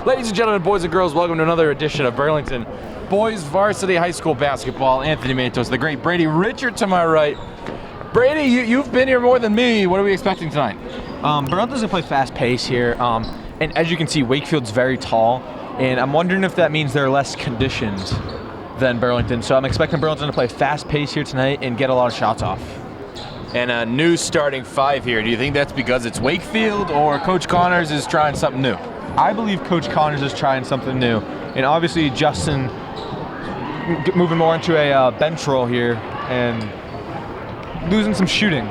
Ladies and gentlemen, boys and girls, welcome to another edition of Burlington Boys Varsity High School Basketball. Anthony Matos, the great Brady Richard to my right. Brady, you've been here more than me. What are we expecting tonight? Burlington's gonna play fast pace here, and as you can see, Wakefield's very tall, and I'm wondering if that means they're less conditioned than Burlington. So I'm expecting Burlington to play fast pace here tonight and get a lot of shots off. And a new starting five here. Do you think that's because it's Wakefield or Coach Connors is trying something new? I believe Coach Connors is trying something new, and obviously Justin moving more into a bench role here and losing some shooting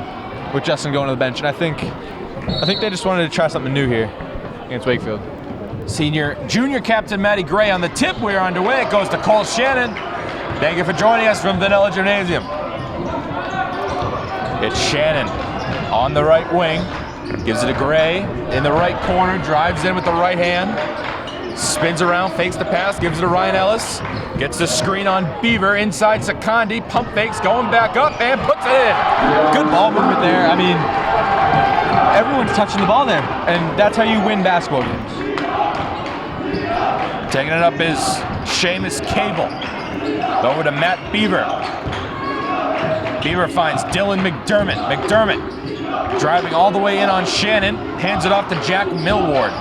with Justin going to the bench. And I think they just wanted to try something new here against Wakefield. Junior captain Matty Gray on the tip. We're underway. It goes to Cole Shannon. Thank you for joining us from Vanilla Gymnasium. It's Shannon on the right wing. Gives it to Gray in the right corner. Drives in with the right hand. Spins around, fakes the pass, gives it to Ryan Ellis. Gets the screen on Beaver inside Sakandi. Pump fakes, going back up and puts it in. Good ball movement there. I mean, everyone's touching the ball there, and that's how you win basketball games. Taking it up is Seamus Cable. Over to Matt Beaver. Beaver finds Dylan McDermott. McDermott driving all the way in on Shannon. Hands it off to Jack Millward.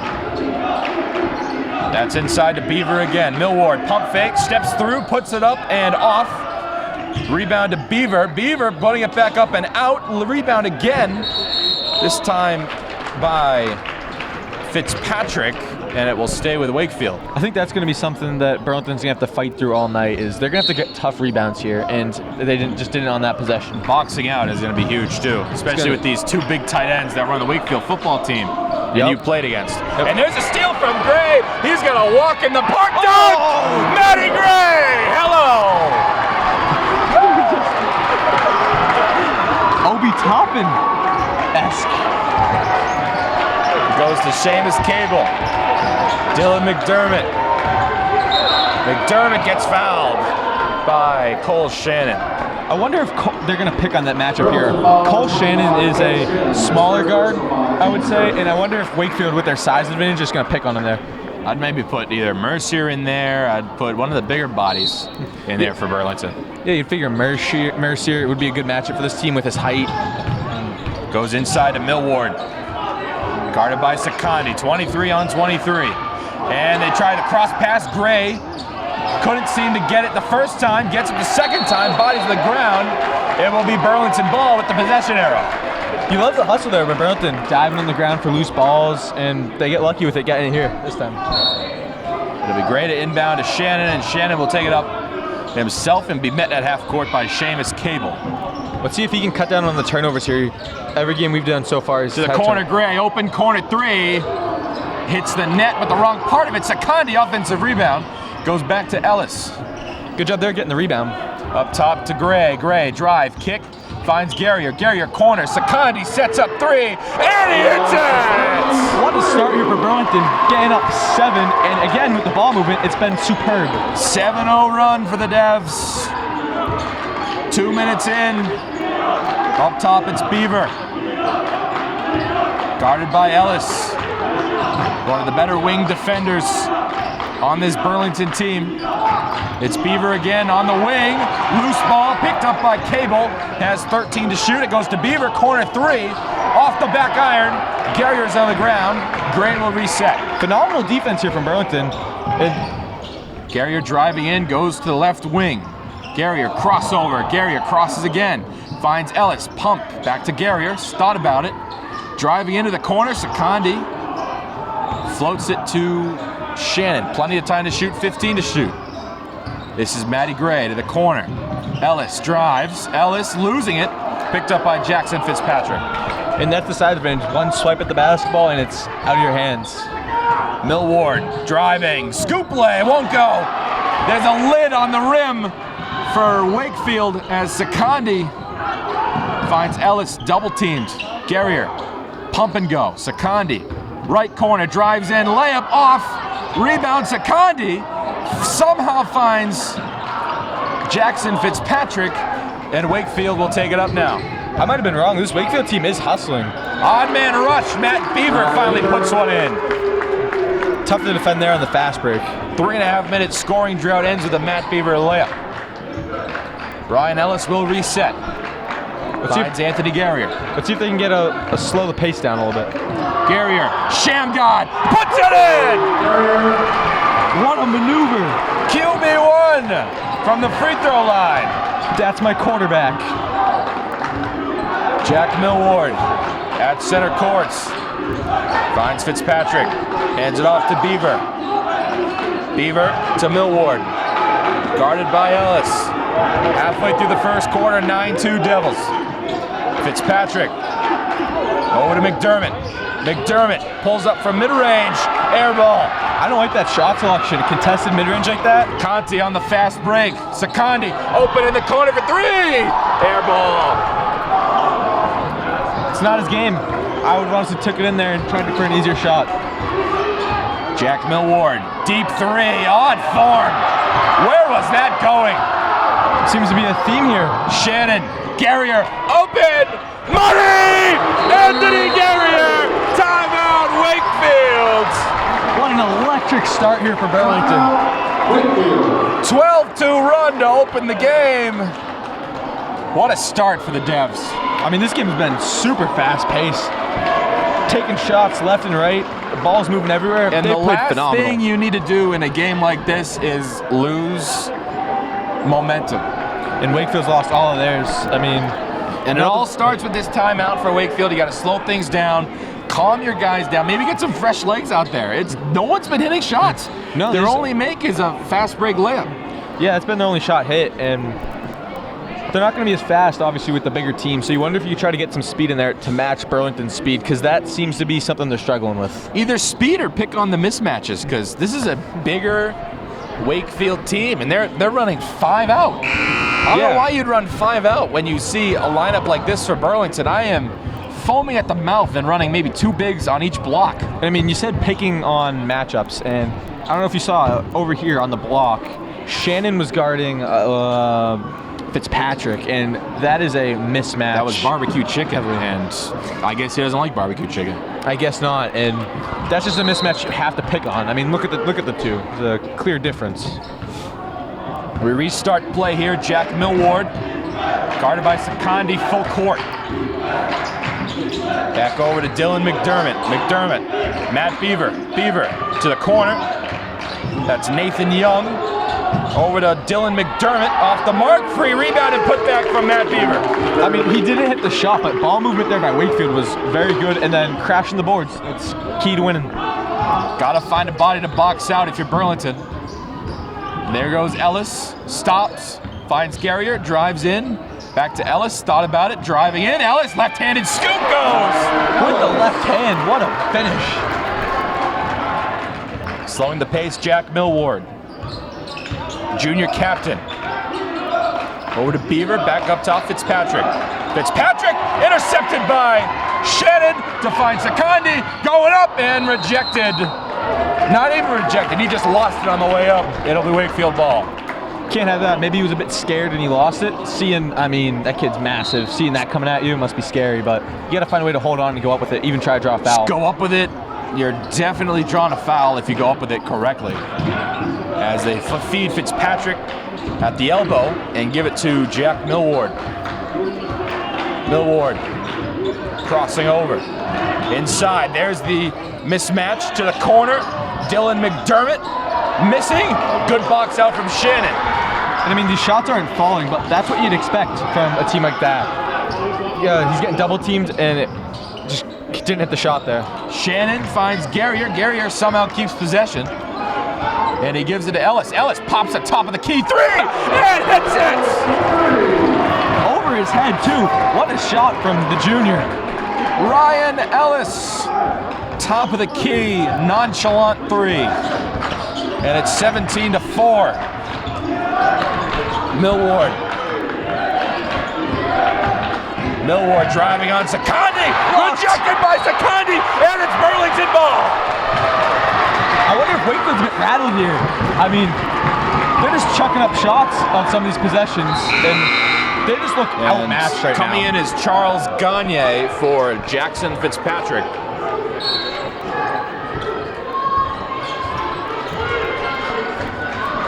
That's inside to Beaver again. Millward pump fake, steps through, puts it up and off. Rebound to Beaver. Beaver putting it back up and out. Rebound again. This time by Fitzpatrick, and it will stay with Wakefield. I think that's going to be something that Burlington's going to have to fight through all night. Is they're going to have to get tough rebounds here, and they didn't on that possession. Boxing out is going to be huge too, especially with these two big tight ends that run the Wakefield football team that you played against. Yep. And there's a steal from Gray. He's going to walk in the park. Dunk! Matty Gray! Hello! Obi Toppin-esque. Goes to Seamus Cable. Dylan McDermott. McDermott gets fouled by Cole Shannon. I wonder if they're going to pick on that matchup here. Cole Shannon is a smaller guard, I would say, and I wonder if Wakefield, with their size advantage, is going to pick on him there. I'd maybe put either Mercier in there. I'd put one of the bigger bodies in there for Burlington. Yeah, you'd figure Mercier would be a good matchup for this team with his height. Goes inside to Millward. Guarded by Sakandi, 23 on 23. And they try to cross pass Gray. Couldn't seem to get it the first time. Gets it the second time, bodies to the ground. It will be Burlington ball with the possession arrow. You love the hustle there, but Burlington diving on the ground for loose balls, and they get lucky with it getting it here this time. It'll be Gray to inbound to Shannon, and Shannon will take it up himself and be met at half court by Seamus Cable. Let's see if he can cut down on the turnovers here. Every game we've done so far is to the corner. Gray, open corner three. Hits the net, but the wrong part of it. Sakandi, offensive rebound. Goes back to Ellis. Good job there getting the rebound. Up top to Gray. Gray, drive, kick. Finds Garrier. Garrier, corner. Sakandi sets up three, and he hits it! What a start here for Burlington. Getting up 7, and again with the ball movement, it's been superb. 7-0 run for the Devs. 2 minutes in. Up top, it's Beaver. Guarded by Ellis. One of the better wing defenders on this Burlington team. It's Beaver again on the wing. Loose ball picked up by Cable. Has 13 to shoot. It goes to Beaver, corner three. Off the back iron. Garrier's on the ground. Gray will reset. Phenomenal defense here from Burlington. Garrier driving in, goes to the left wing. Garrier crossover. Garrier crosses again. Finds Ellis. Pump. Back to Garrier. Thought about it. Driving into the corner. Sakandi floats it to Shannon. Plenty of time to shoot. 15 to shoot. This is Matty Gray to the corner. Ellis drives. Ellis losing it. Picked up by Jackson Fitzpatrick. And that's the side advantage. One swipe at the basketball and it's out of your hands. Millward driving. Scoop lay. Won't go. There's a lid on the rim for Wakefield as Sakandi finds Ellis double teamed. Garrier, pump and go. Sakandi, right corner, drives in, layup off, rebound. Sakandi somehow finds Jackson Fitzpatrick, and Wakefield will take it up now. I might have been wrong. This Wakefield team is hustling. Odd man rush. Matt Beaver finally puts one in. tough to defend there on the fast break. 3.5 minute scoring drought ends with a Matt Beaver layup. Ryan Ellis will reset. Finds Anthony Garrier. Let's see if they can get a slow the pace down a little bit. Garrier, Shamgod, puts it in! What a maneuver! QB1 from the free throw line. That's my quarterback. Jack Millward at center courts. Finds Fitzpatrick, hands it off to Beaver. Beaver to Millward, guarded by Ellis. Halfway through the first quarter, 9-2 Devils. Fitzpatrick over to McDermott. McDermott pulls up from mid-range, air ball. I don't like that shot selection. Contested mid-range like that. Conti on the fast break. Sakandi open in the corner for 3. Air ball. It's not his game. I would have honestly took it in there and tried for an easier shot. Jack Millward, deep 3, on form. Where was that going? Seems to be a theme here. Shannon, Garrier, open, money! Anthony Garrier, timeout, Wakefield. What an electric start here for Burlington. 12-2 run to open the game. What a start for the Devs. I mean, this game has been super fast-paced. Taking shots left and right. The ball's moving everywhere. And they the played last phenomenal. thing you need to do in a game like this is lose momentum. And Wakefield's lost all of theirs. I mean, and it all starts with this timeout for Wakefield. You got to slow things down, calm your guys down, maybe get some fresh legs out there. No one's been hitting shots. No, their only make is a fast break layup. Yeah, it's been their only shot hit, and they're not going to be as fast, obviously, with the bigger team. So you wonder if you try to get some speed in there to match Burlington's speed, because that seems to be something they're struggling with. Either speed or pick on the mismatches, because this is a bigger Wakefield team, and they're running 5 out. I don't know why you'd run 5 out when you see a lineup like this for Burlington. I am foaming at the mouth and running maybe 2 bigs on each block. And I mean, you said picking on matchups, and I don't know if you saw over here on the block, Shannon was guarding Fitzpatrick, and that is a mismatch. That was barbecue chicken, and I guess he doesn't like barbecue chicken. I guess not, and that's just a mismatch you have to pick on. I mean, look at the two. There's a clear difference. We restart play here. Jack Millward, guarded by Sakandi, full court. Back over to Dylan McDermott. McDermott, Matt Beaver. Beaver to the corner. That's Nathan Young. Over to Dylan McDermott, off the mark, free rebound and put back from Matt Beaver. I mean, he didn't hit the shot, but ball movement there by Wakefield was very good, and then crashing the boards. It's key to winning. Gotta find a body to box out if you're Burlington. There goes Ellis, stops, finds Garrier, drives in, back to Ellis, thought about it, driving in, Ellis, left-handed scoop goes! With the left hand, what a finish. Slowing the pace, Jack Millward. Junior captain. Over to Beaver, back up top, Fitzpatrick. Fitzpatrick, intercepted by Shannon to find Sakandi, going up and rejected. Not even rejected, he just lost it on the way up. It'll be Wakefield ball. Can't have that. Maybe he was a bit scared and he lost it. I mean, that kid's massive. Seeing that coming at you must be scary, but you gotta find a way to hold on and go up with it, even try to draw a foul. Just go up with it. You're definitely drawing a foul if you go up with it correctly. As they feed Fitzpatrick at the elbow and give it to Jack Millward. Millward crossing over. Inside, there's the mismatch to the corner. Dylan McDermott missing. Good box out from Shannon. And I mean, these shots aren't falling, but that's what you'd expect from a team like that. Yeah, he's getting double teamed and it just didn't hit the shot there. Shannon finds Garrier. Garrier somehow keeps possession. And he gives it to Ellis. Ellis pops at top of the key. 3! And hits it! Over his head, too. What a shot from the junior. Ryan Ellis. Top of the key. Nonchalant 3. And it's 17-4. Millward. Millward driving on Sakandi. Rejected by Sakandi. And it's Burlington ball. I wonder if Wakefield's a bit rattled here. I mean, they're just chucking up shots on some of these possessions, and they just look outmatched right now. Coming in is Charles Gagne for Jackson Fitzpatrick.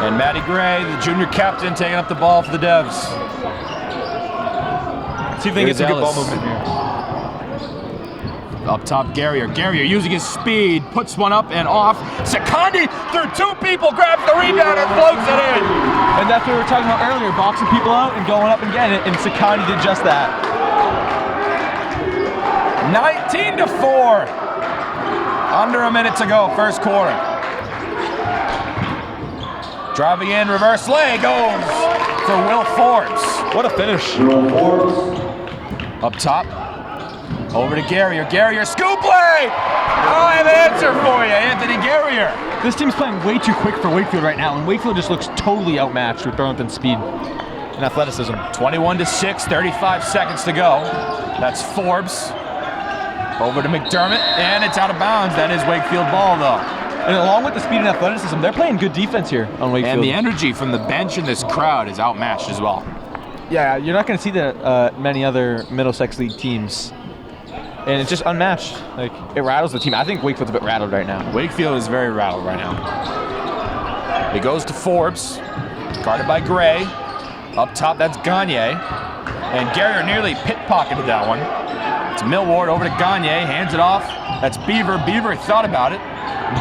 And Matty Gray, the junior captain, taking up the ball for the Devs. See if they get some good ball Ellis. movement here. Up top, Garrier. Garrier using his speed, puts one up and off. Secondi through 2 people, grabs the rebound and floats it in. And that's what we were talking about earlier, boxing people out and going up and getting it, and Secondi did just that. 19-4. Under a minute to go, first quarter. Driving in, reverse lay, goes for Will Forbes. What a finish. Up top, over to Garrier. Garrier, scoop lay! Oh, I have an answer for you, Anthony Garrier. This team's playing way too quick for Wakefield right now, and Wakefield just looks totally outmatched with Burlington's speed and athleticism. 21-6, 35 seconds to go. That's Forbes. Over to McDermott, and it's out of bounds. That is Wakefield ball, though. And along with the speed and athleticism, they're playing good defense here on Wakefield. And the energy from the bench in this crowd is outmatched as well. Yeah, you're not going to see that many other Middlesex League teams. And it's just unmatched. Like, it rattles the team. I think Wakefield's a bit rattled right now. Wakefield is very rattled right now. It goes to Forbes, guarded by Gray. Up top, that's Gagne. And Garrier nearly pickpocketed that one. It's Millward over to Gagne, hands it off. That's Beaver. Beaver thought about it.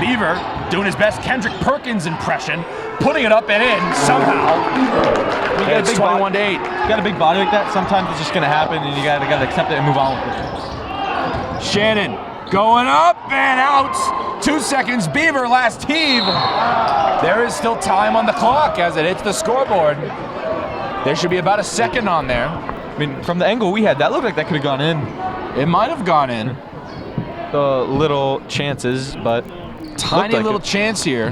Beaver doing his best Kendrick Perkins impression, putting it up and in somehow. It's 21-8. You got a big body like that, sometimes it's just going to happen, and you got to accept it and move on with it. Shannon going up and out. 2 seconds, Beaver last heave. There is still time on the clock as it hits the scoreboard. There should be about a second on there. I mean, from the angle we had, that looked like that could have gone in. It might have gone in. Little chances, but tiny little chance here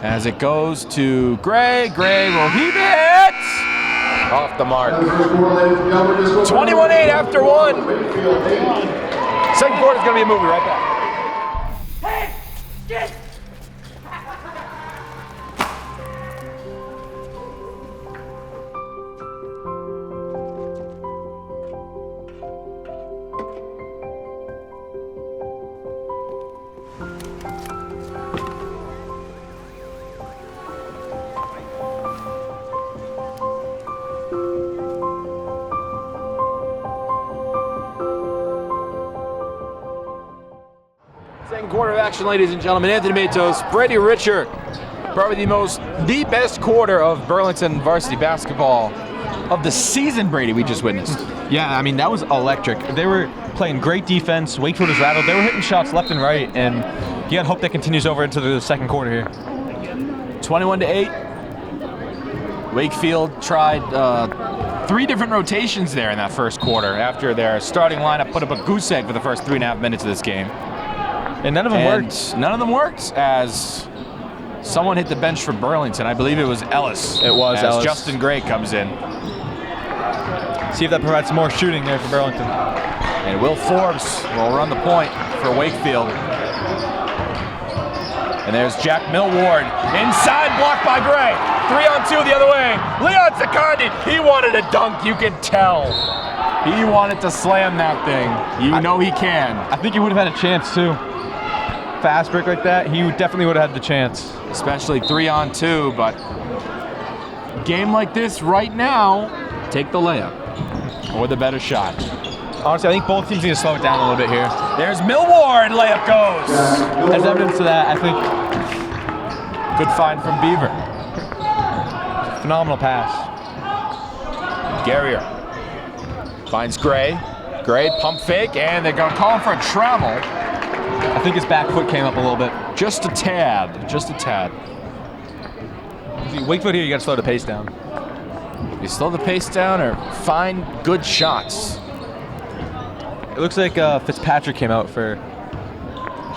as it goes to Gray. Gray will heave it off the mark. 21-8 after 1. Second quarter is going to be a movie. Right back. Hey, get. Second quarter of action, ladies and gentlemen. Anthony Matos, Brady Richard. Probably the best quarter of Burlington varsity basketball of the season, Brady, we just witnessed. Yeah, I mean, that was electric. They were playing great defense. Wakefield was rattled. They were hitting shots left and right, and you got to hope that continues over into the second quarter here. 21-8. Wakefield tried 3 different rotations there in that first quarter after their starting lineup put up a goose egg for the first 3.5 minutes of this game. And none of them worked. None of them worked as someone hit the bench for Burlington. I believe it was Ellis. It was Ellis. Justin Gray comes in. See if that provides some more shooting there for Burlington. And Will Forbes will run the point for Wakefield. And there's Jack Millward. Inside, blocked by Gray. 3-on-2 the other way. Leon Secondi, he wanted a dunk, you can tell. He wanted to slam that thing. You know he can. I think he would have had a chance too. Fast break like that, he definitely would have had the chance. Especially 3-on-2, but game like this right now, take the layup or the better shot. Honestly, I think both teams need to slow it down a little bit here. There's Millward, layup goes. As evidence of that, I think. Good find from Beaver. Phenomenal pass. Garrier finds Gray. Gray, pump fake, and they're going to call him for a travel. I think his back foot came up a little bit. Just a tad, just a tad. See, Wakefield here, you got to slow the pace down. You slow the pace down or find good shots. It looks like Fitzpatrick came out for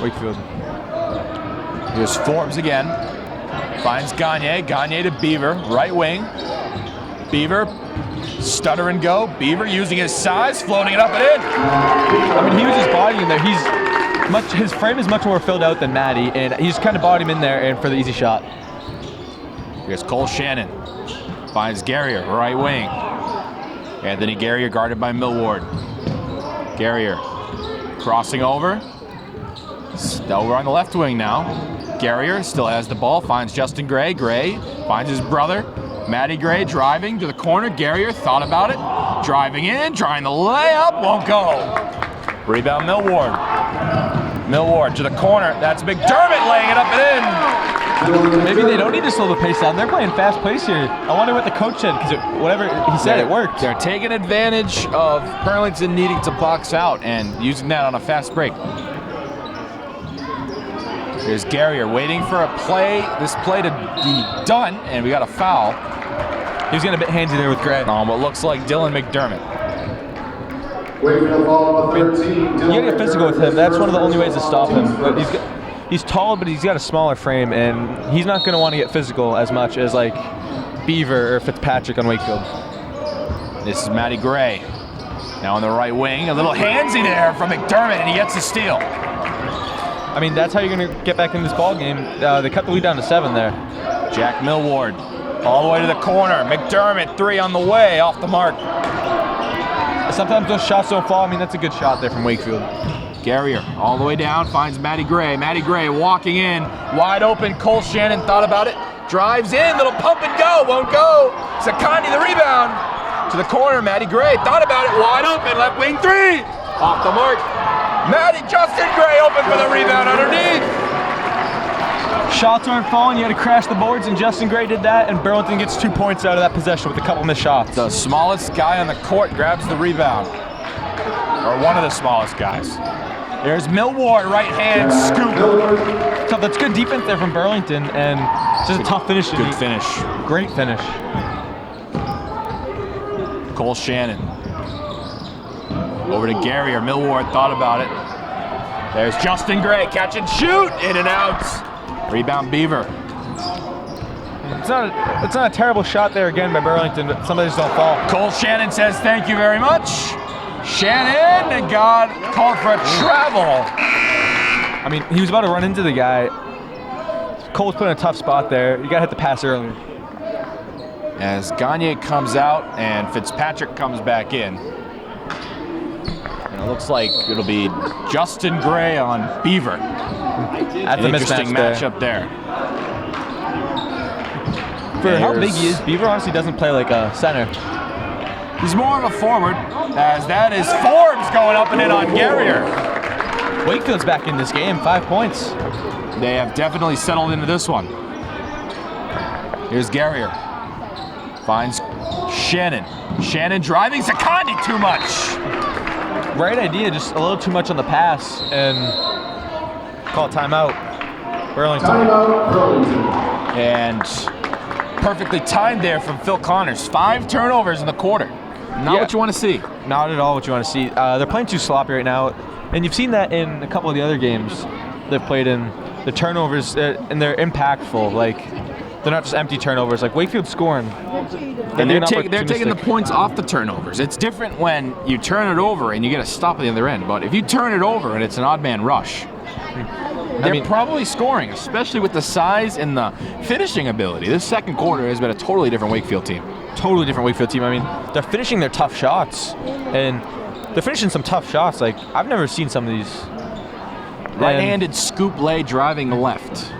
Wakefield. Here's Forbes again. Finds Gagne. Gagne to Beaver, right wing. Beaver, stutter and go. Beaver using his size, floating it up and in. I mean, he was just bodying in there. His frame is much more filled out than Matty, and he's kind of bodied him in there and for the easy shot. Here's Cole Shannon. Finds Garrier, right wing. Anthony Garrier guarded by Millward. Garrier crossing over. Over on the left wing now. Garrier still has the ball, finds Justin Gray. Gray finds his brother. Matty Gray driving to the corner. Garrier thought about it. Driving in, trying the layup, won't go. Rebound Millward. Millward to the corner. That's McDermott laying it up and in. Maybe they don't need to slow the pace down. They're playing fast pace here. I wonder what the coach said, because whatever he said, it worked. They're taking advantage of Burlington needing to box out and using that on a fast break. Here's Garrier waiting for a play, this play to be done, and we got a foul. He was getting a bit handsy there with Gray. On what looks like Dylan McDermott. Wakefield ball number 13. You gotta get physical with him. That's one of the only ways to stop him. But he's tall, but he's got a smaller frame, and he's not gonna want to get physical as much as like Beaver or Fitzpatrick on Wakefield. This is Matty Gray. Now on the right wing, a little handsy there from McDermott, and he gets a steal. I mean, that's how you're gonna get back in this ball game. They cut the lead down to 7 there. Jack Millward all the way to the corner. McDermott, 3 on the way, off the mark. Sometimes those shots don't fall. I mean, that's a good shot there from Wakefield. Garrier all the way down, finds Matty Gray. Matty Gray walking in, wide open. Cole Shannon thought about it, drives in, little pump and go, won't go. Sakandi the rebound to the corner. Matty Gray thought about it, wide open, left wing 3, off the mark. Justin Gray open for the rebound underneath. Shots aren't falling, you had to crash the boards, and Justin Gray did that, and Burlington gets 2 points out of that possession with a couple missed shots. The smallest guy on the court grabs the rebound, or one of the smallest guys. There's Millward, right hand scoop. So that's good defense there from Burlington, and it's just a tough finish. Good finish. Great finish. Cole Shannon. Over to Garrier. Millward thought about it. There's Justin Gray, catch and shoot, in and out. Rebound Beaver. It's not a terrible shot there again by Burlington, but some of these don't fall. Cole Shannon says thank you very much. Shannon got called for a travel. I mean, he was about to run into the guy. Cole's put in a tough spot there. You gotta hit the pass early. As Gagne comes out and Fitzpatrick comes back in. And it looks like it'll be Justin Gray on Beaver. That's an interesting matchup there. For how big he is, Beaver honestly doesn't play like a center. He's more of a forward, as that is Forbes going up and in on Garrier. Wakefield's back in this game, 5 points. They have definitely settled into this one. Here's Garrier. Finds Shannon. Shannon driving, Sakandi too much. Right idea, just a little too much on the pass, and call it timeout. Burlington. Timeout, Burlington. And perfectly timed there from Phil Connors. 5 turnovers in the quarter. Not what you want to see. Not at all what you want to see. They're playing too sloppy right now, and you've seen that in a couple of the other games they've played in. The turnovers, and they're impactful. Like, they're not just empty turnovers. Like, Wakefield scoring. And they're taking the points off the turnovers. It's different when you turn it over and you get a stop at the other end. But if you turn it over and it's an odd man rush, they're probably scoring, especially with the size and the finishing ability. This second quarter has been a totally different Wakefield team. Totally different Wakefield team. I mean, they're finishing their tough shots, and they're finishing some tough shots. Like, I've never seen some of these. Right-handed scoop lay driving left.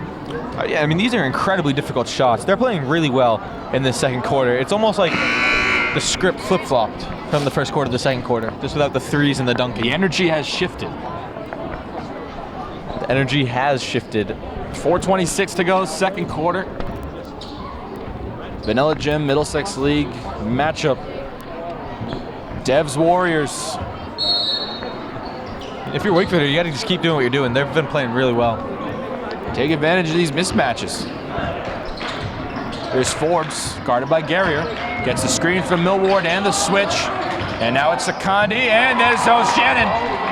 Yeah, I mean, these are incredibly difficult shots. They're playing really well in this second quarter. It's almost like the script flip-flopped from the first quarter to the second quarter, just without the threes and the dunking. The energy has shifted. The energy has shifted. 4:26 to go, second quarter. Vanilla Gym Middlesex League matchup. Devs Warriors. If you're Wakefield, you got to just keep doing what you're doing. They've been playing really well. Take advantage of these mismatches. There's Forbes, guarded by Garrier. Gets the screen from Millward and the switch. And now it's Sakandi, and there's Shannon.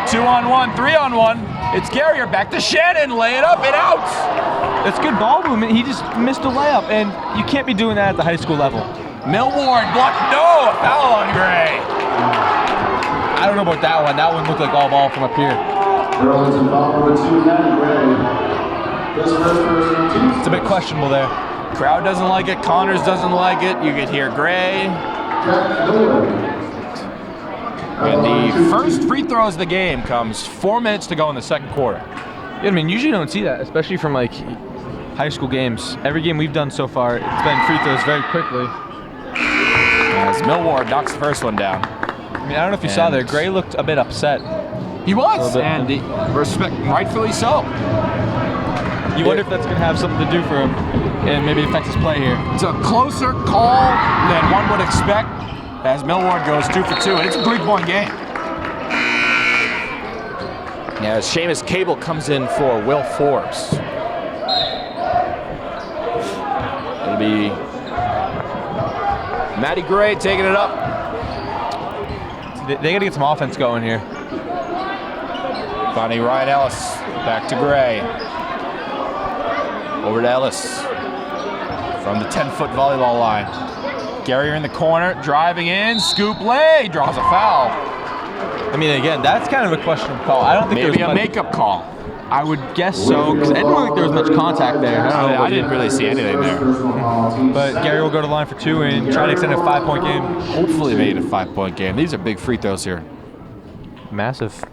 2-on-1, 3-on-1. It's Garrier, back to Shannon, lay it up and out. That's good ball movement. He just missed a layup, and you can't be doing that at the high school level. Millward blocked, no, a foul on Gray. I don't know about that one. That one looked like all ball from up here. Burlington foul number 2, Matty Gray. This first person, It's a bit questionable there. Crowd doesn't like it, Connors doesn't like it. You could hear Gray. And the first free throws of the game comes 4 minutes to go in the second quarter. Yeah, I mean, usually you don't see that, especially from like high school games. Every game we've done so far, it's been free throws very quickly. As Millward knocks the first one down. I mean, I don't know if you saw there, Gray looked a bit upset. He was, and rightfully so. You wonder if that's going to have something to do for him and maybe affect his play here. It's a closer call than one would expect as Millward goes 2 for 2, and it's a 3-point game. Yeah, as Seamus Cable comes in for Will Forbes. It'll be Matty Gray taking it up. They got to get some offense going here. Finding Ryan Ellis, back to Gray. Over to Ellis from the 10-foot volleyball line. Garrier in the corner, driving in, scoop lay, draws a foul. I mean, again, that's kind of a questionable call. I don't think Maybe there was a makeup call. I would guess so, because I didn't think there was much contact there. I didn't really see anything there. But Gary will go to the line for 2 and try to extend a 5-point game. Hopefully make it a 5-point game. These are big free throws here. Massive.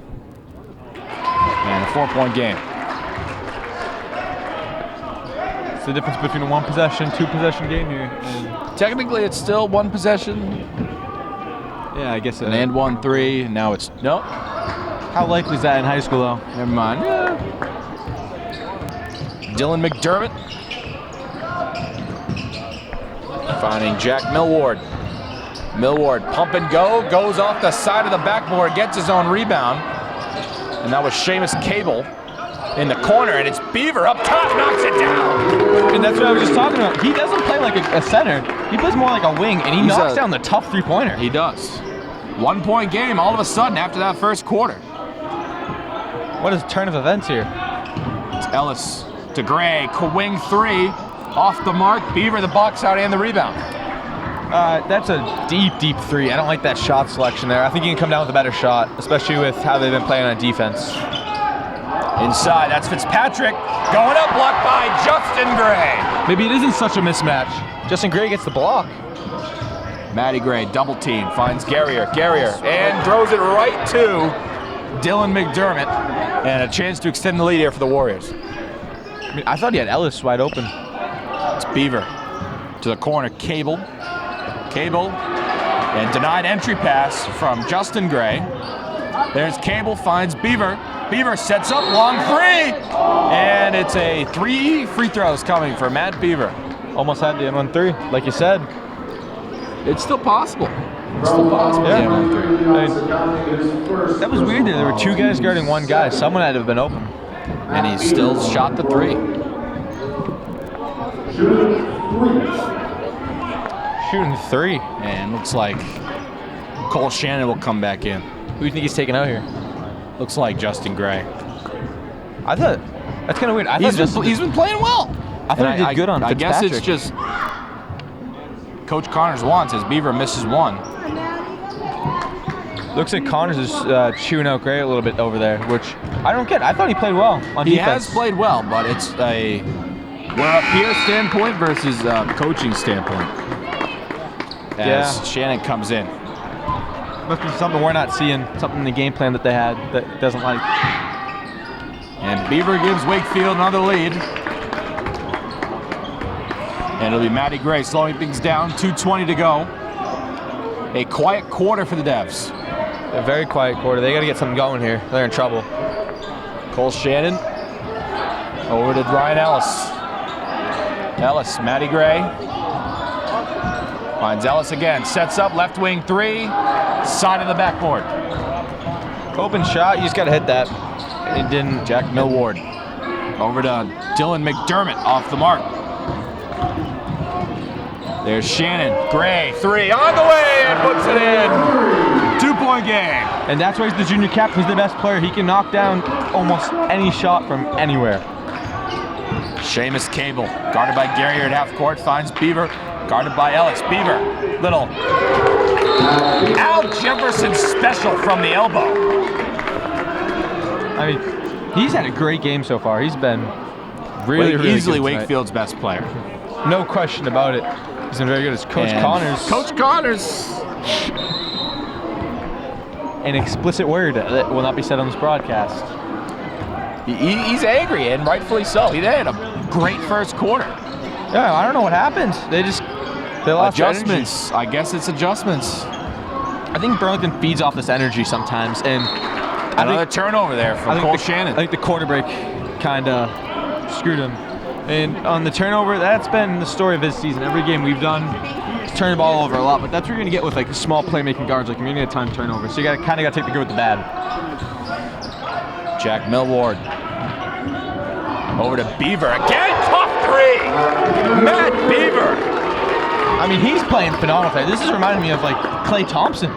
And a 4-point game. It's the difference between a 1-possession, 2-possession game here. And Technically, it's still 1 possession. yeah, I guess. And 1-3. And now it's no. How likely is that in high school, though? Never mind. Yeah. Dylan McDermott finding Jack Millward. Millward pump and go, goes off the side of the backboard, gets his own rebound. And that was Seamus Cable in the corner, and it's Beaver up top, knocks it down. And that's what I was just talking about. He doesn't play like a center. He plays more like a wing, and he knocks down the tough 3-pointer. He does. 1-point game all of a sudden after that first quarter. What is turn of events here? It's Ellis to Gray, wing 3, off the mark. Beaver the box out and the rebound. That's a deep 3. I don't like that shot selection there. I think he can come down with a better shot, especially with how they've been playing on defense. Inside, that's Fitzpatrick. Going up, blocked by Justin Gray. Maybe it isn't such a mismatch. Justin Gray gets the block. Matty Gray, double team, finds Garrier, and throws it right to Dylan McDermott. And a chance to extend the lead here for the Warriors. I mean, I thought he had Ellis wide open. It's Beaver to the corner, Cable, and denied entry pass from Justin Gray. There's Cable, finds Beaver. Beaver sets up, long 3, and it's a 3 free throws coming for Matt Beaver. Almost had the N1-3, like you said. It's still possible. It's still possible. Yeah. Yeah. That was weird there were 2 guys guarding 1 guy. Someone had to have been open. And he still shot the 3. Shooting 3. And looks like Cole Shannon will come back in. Who do you think he's taking out here? Looks like Justin Gray. I thought, that's kind of weird. I thought He's been playing well. I thought he did good on I guess Fitzpatrick. it's just Coach Connors wants as Beaver misses 1. Looks like Connors is chewing out Gray a little bit over there, which I don't get. I thought he played well on defense. He has played well, but it's a we're up here standpoint versus coaching standpoint. As Shannon comes in. Must be something we're not seeing, something in the game plan that they had that doesn't like. And Beaver gives Wakefield another lead. And it'll be Matty Gray slowing things down, 2:20 to go. A quiet quarter for the Devs. A very quiet quarter. They got to get something going here. They're in trouble. Cole Shannon over to Ryan Ellis. Ellis, Matty Gray. Finds Ellis again, sets up, left wing 3, side of the backboard. Open shot, you just got to hit that. It didn't. Jack Millward over to Dylan McDermott off the mark. There's Shannon, Gray, 3 on the way and puts it in. 2-point game. And that's why he's the junior captain. He's the best player. He can knock down almost any shot from anywhere. Seamus Cable, guarded by Garrier at half court, finds Beaver, guarded by Ellis. Beaver, little Al Jefferson special from the elbow. I mean, he's had a great game so far. He's been really easily good tonight. Wakefield's best player. No question about it. He's been very good as Coach Connors. Coach Connors. An explicit word that will not be said on this broadcast. He's angry, and rightfully so. He had a great first quarter. Yeah, I don't know what happened. They lost Adjustments. I guess it's adjustments. I think Burlington feeds off this energy sometimes, and another turnover there from Cole Shannon. I think the quarter break kind of screwed him. And on the turnover, that's been the story of his season. Every game we've done, he's turned the ball over a lot, but that's what you're going to get with like small playmaking guards. Like you're going to get a ton of turnovers, so you kind of got to take the good with the bad. Jack Millward over to Beaver again. Tough three. Matt Beaver. I mean, he's playing phenomenal today. This is reminding me of like Klay Thompson.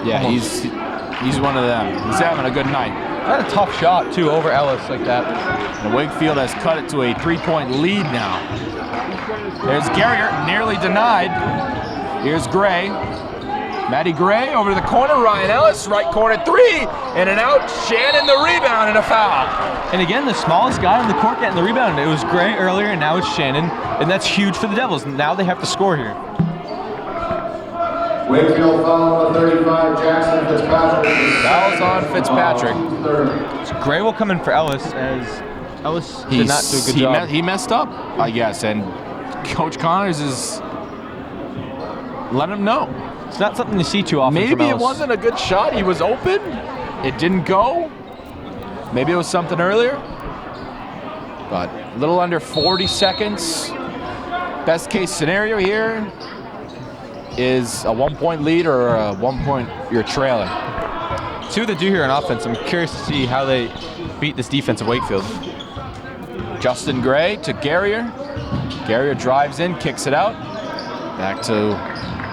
Yeah, he's one of them. He's having a good night. That's a tough shot too over Ellis like that. And Wakefield has cut it to a 3-point lead now. There's Garrier, nearly denied. Here's Gray. Matty Gray over to the corner. Ryan Ellis, right corner three, in and out. Shannon the rebound and a foul. And again, the smallest guy on the court getting the rebound. It was Gray earlier, and now it's Shannon, and that's huge for the Devils. Now they have to score here. Wakefield foul on 35, Jackson Fitzpatrick. Fouls on Fitzpatrick. So Gray will come in for Ellis, as Ellis did not do a good job. He messed up, I guess, and Coach Connors is letting him know. It's not something you see too often. Maybe it wasn't a good shot. He was open. It didn't go. Maybe it was something earlier. But a little under 40 seconds. Best case scenario here is a 1-point lead or a 1 point you're trailing. See what they do here on offense. I'm curious to see how they beat this defense of Wakefield. Justin Gray to Garrier. Garrier drives in, kicks it out. Back to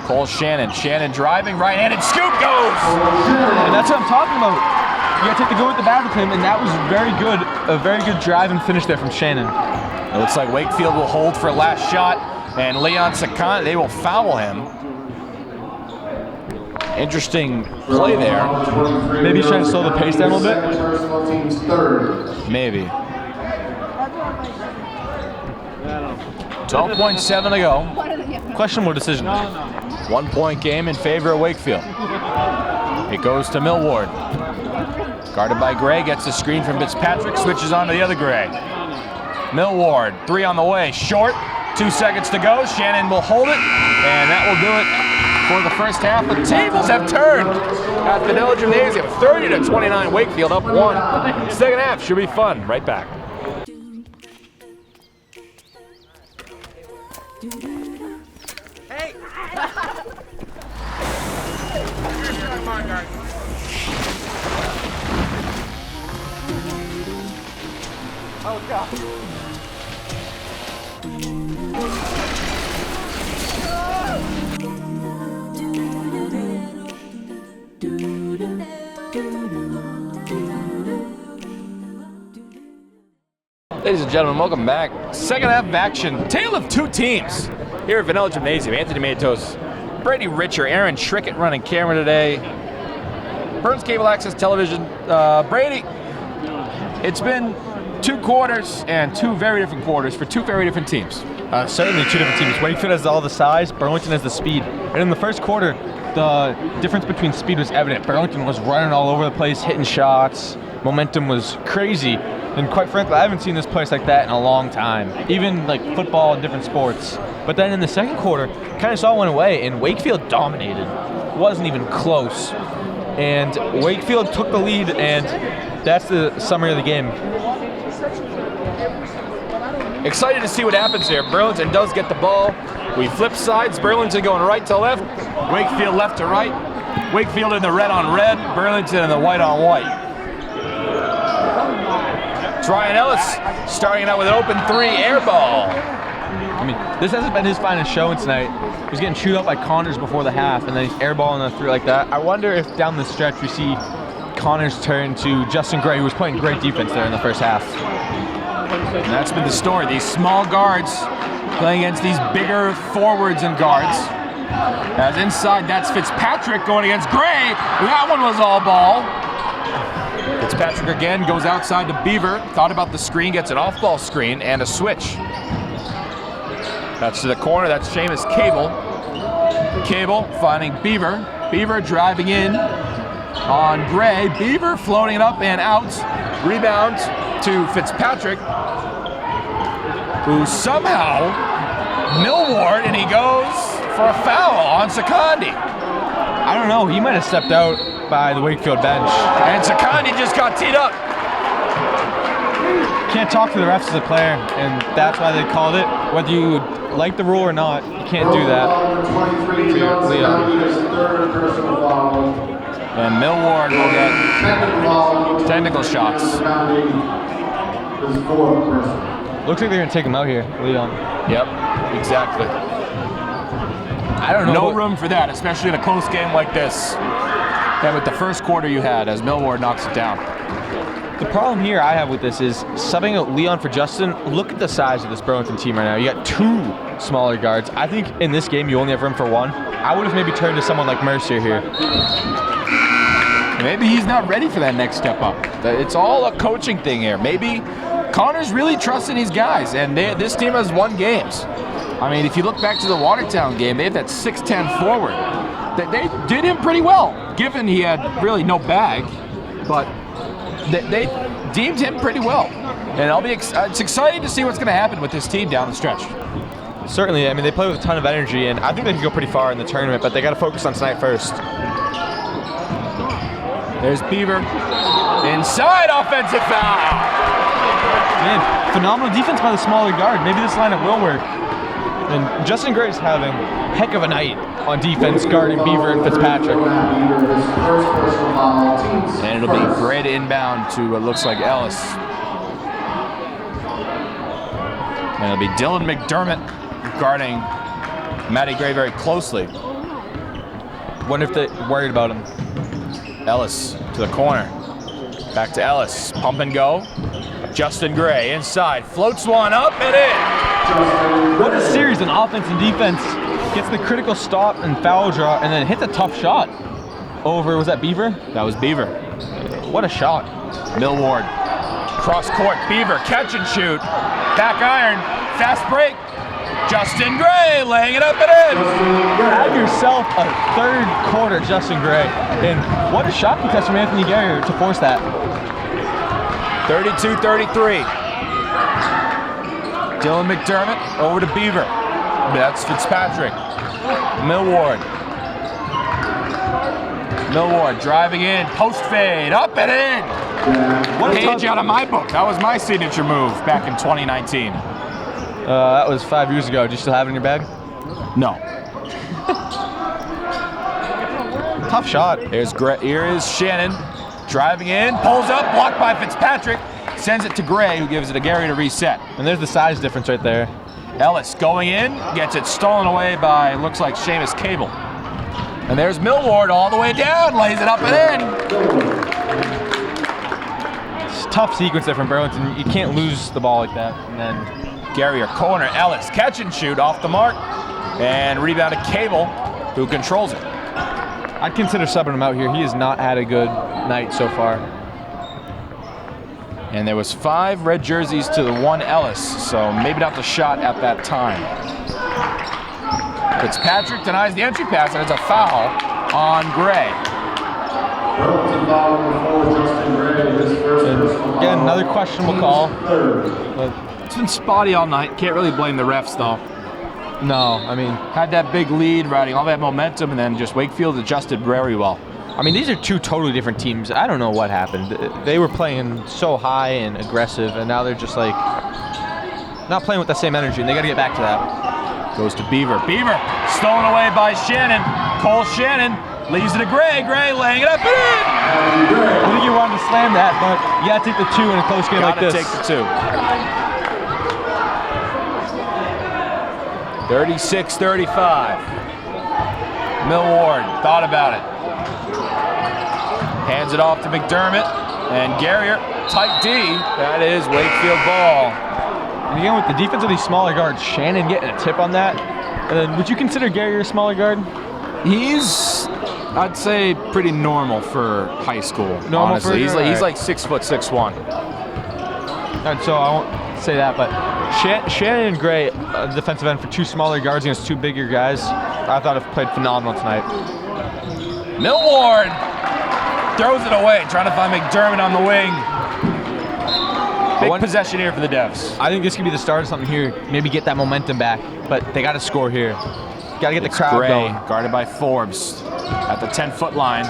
Cole Shannon. Shannon driving, right-handed scoop goes! And that's what I'm talking about. You gotta take the good with the bad with him, and that was very good. A very good drive and finish there from Shannon. It looks like Wakefield will hold for last shot, and Leon Sakan, they will foul him. Interesting play there. Maybe he's trying to slow the pace down a little bit. Maybe. 12.7 to go. Questionable decision. 1 point game in favor of Wakefield. It goes to Millward. Guarded by Gray, gets the screen from Fitzpatrick, switches on to the other Gray. Millward, three on the way, short, 2 seconds to go. Shannon will hold it, and that will do it for the first half. The tables have turned at Vanilla Gymnasium. 30-29, Wakefield up 1. Second half should be fun. Right back. Hey! Oh God. Ladies and gentlemen, welcome back. Second half of action. Tale of two teams here at Vanilla Gymnasium. Anthony Matos, Brady Richer, Aaron Trickett running camera today. Burns Cable Access Television. Brady, it's been 2 quarters and 2 very different quarters for 2 very different teams. Certainly 2 different teams. Wakefield has all the size, Burlington has the speed. And in the first quarter, the difference between speed was evident. Burlington was running all over the place, hitting shots. Momentum was crazy. And quite frankly, I haven't seen this place like that in a long time. Even like football and different sports. But then in the second quarter, kind of saw it went away, and Wakefield dominated. Wasn't even close. And Wakefield took the lead, and that's the summary of the game. Excited to see what happens here. Burlington does get the ball. We flip sides. Burlington going right to left. Wakefield left to right. Wakefield in the red on red. Burlington in the white on white. It's Ryan Ellis starting out with an open 3 air ball. I mean, this hasn't been his finest showing tonight. He was getting chewed up by Connors before the half, and then he's airballing the 3 like that. I wonder if down the stretch we see Connors turn to Justin Gray, who was playing great defense there in the first half. And that's been the story. These small guards playing against these bigger forwards and guards. As inside, that's Fitzpatrick going against Gray. That one was all ball. Fitzpatrick again goes outside to Beaver. Thought about the screen, gets an off-ball screen and a switch. That's to the corner. That's Seamus Cable. Cable finding Beaver. Beaver driving in on Gray. Beaver floating it up and out. Rebound to Fitzpatrick. who somehow Millward, and he goes for a foul on Secondi. I don't know. He might have stepped out by the Wakefield bench. And Secondi just got teed up. Can't talk to the refs as a player, and that's why they called it. Whether you like the rule or not, you can't do that. And Millward will get technical shots. Looks like they're going to take him out here, Leon. Yep, exactly. I don't know. No room for that, especially in a close game like this. That with the first quarter you had as Millward knocks it down. The problem here I have with this is subbing out Leon for Justin. Look at the size of this Burlington team right now. You got 2 smaller guards. I think in this game you only have room for 1. I would have maybe turned to someone like Mercier here. Maybe he's not ready for that next step up. It's all a coaching thing here. Maybe Connor's really trusting these guys, and this team has won games. I mean, if you look back to the Watertown game, they have that 6'10" forward. They did him pretty well, given he had really no bag, but they deemed him pretty well. And it's exciting to see what's going to happen with this team down the stretch. Certainly, I mean, they play with a ton of energy, and I think they can go pretty far in the tournament, but they got to focus on tonight first. There's Beaver. Inside, offensive foul. Man, phenomenal defense by the smaller guard. Maybe this lineup will work. And Justin Gray's having a heck of a night on defense, guarding Beaver and Fitzpatrick. And it'll be great inbound to what looks like Ellis. And it'll be Dylan McDermott guarding Matty Gray very closely. Wonder if they're worried about him. Ellis to the corner. Back to Ellis. Pump and go. Justin Gray inside. Floats one up and in. What a series on offense and defense. Gets the critical stop and foul draw, and then hits a tough shot. Over, was that Beaver? That was Beaver. What a shot. Millward. Cross court. Beaver. Catch and shoot. Back iron. Fast break. Justin Gray laying it up and in. Have yourself a third quarter, Justin Gray. And what a shot contest from Anthony Guerrier to force that. 32-33. Dylan McDermott over to Beaver. That's Fitzpatrick. Millward. Millward driving in. Post fade. Up and in. What a page out of my book. That was my signature move back in 2019. That was 5 years ago. Do you still have it in your bag? No. Tough shot. Here is Shannon. Driving in, pulls up, blocked by Fitzpatrick, sends it to Gray, who gives it to Gary to reset. And there's the size difference right there. Ellis going in, gets it stolen away by, looks like Seamus Cable. And there's Millward all the way down, lays it up and in. It's a tough sequence there from Burlington. You can't lose the ball like that. And then Gary, a corner, Ellis, catch and shoot off the mark. And rebound to Cable, who controls it. I'd consider subbing him out here. He has not had a good night so far. And there was 5 red jerseys to the 1 Ellis, so maybe not the shot at that time. Fitzpatrick denies the entry pass, and it's a foul on Gray. And again, another questionable call. It's been spotty all night. Can't really blame the refs, though. No, I mean, Had that big lead, riding all that momentum, and then just Wakefield adjusted very well. I mean, these are 2 totally different teams. I don't know what happened. They were playing so high and aggressive, and now they're just like not playing with the same energy, and they got to get back to that. Goes to Beaver. Beaver stolen away by Shannon. Cole Shannon leaves it to Gray. Gray laying it up and in. I think you wanted to slam that, but you got to take the 2 in a close game like this. Gotta take the 2. 36-35. Millward thought about it. Hands it off to McDermott. And Garrier, tight D. That is Wakefield ball. And again, with the defense of these smaller guards, Shannon getting a tip on that. And then, would you consider Garrier a smaller guard? He's, I'd say, pretty normal for high school. Normal honestly. for He's like 6'6'1". And so I won't say that, but Shannon and Gray, defensive end for 2 smaller guards against 2 bigger guys, I thought have played phenomenal tonight. Millward throws it away, trying to find McDermott on the wing. Big possession here for the Devs. I think this could be the start of something here. Maybe get that momentum back, but they got to score here. Got to get the crowd Gray, going. guarded by Forbes at the 10-foot line.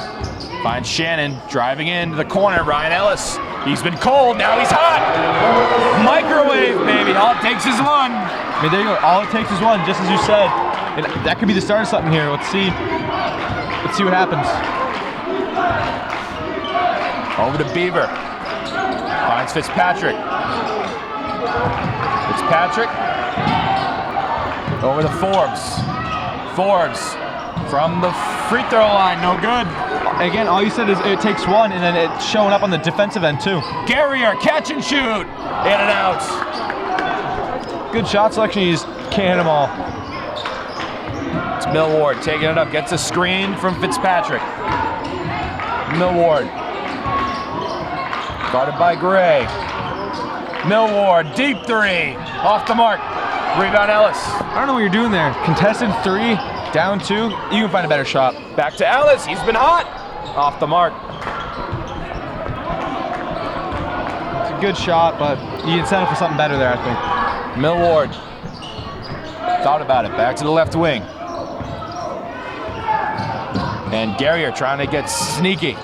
Finds Shannon driving into the corner. Ryan Ellis. He's been cold. Now he's hot. Microwave, baby. All it takes is one. I mean, there you go. All it takes is one, just as you said. And that could be the start of something here. Let's see. Let's see what happens. Over to Beaver. Finds Fitzpatrick. Fitzpatrick. Over to Forbes. Forbes from the free throw line. No good. Again, all you said is it takes one, and then it's showing up on the defensive end, too. Garrier, catch and shoot. In and out. Good shot selection. You just can't hit them all. It's Millward taking it up. Gets a screen from Fitzpatrick. Millward. Guarded by Gray. Millward, deep three. Off the mark. Rebound Ellis. I don't know what you're doing there. Contested three, down two. You can find a better shot. Back to Ellis. He's been hot. Off the mark. It's a good shot, but you can settle for something better there, I think. Millward. Thought about it. Back to the left wing. And Garrier trying to get sneaky.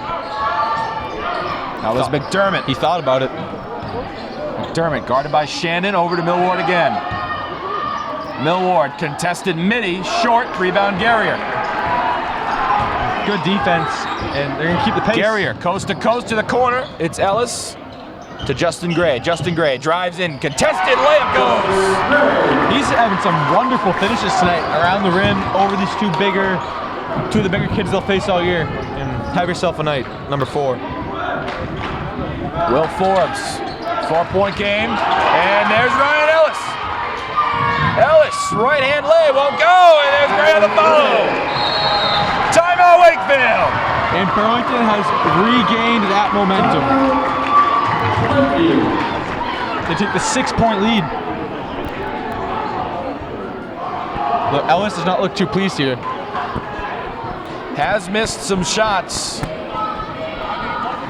Now there's McDermott. He thought about it. McDermott guarded by Shannon. Over to Millward again. Millward contested midi. Short. Rebound Garrier. Good defense, and they're going to keep the pace. Garrier coast to coast to the corner. It's Ellis to Justin Gray. Justin Gray drives in. Contested layup goes. He's having some wonderful finishes tonight around the rim, over these two of the bigger kids they'll face all year. And have yourself a night, number 4. Will Forbes, 4-point game, and there's Ryan Ellis. Ellis, right-hand lay, won't go, and there's Gray on the follow. Timeout, Wakefield. And Burlington has regained that momentum. They take the 6-point lead. Look, Ellis does not look too pleased here. Has missed some shots,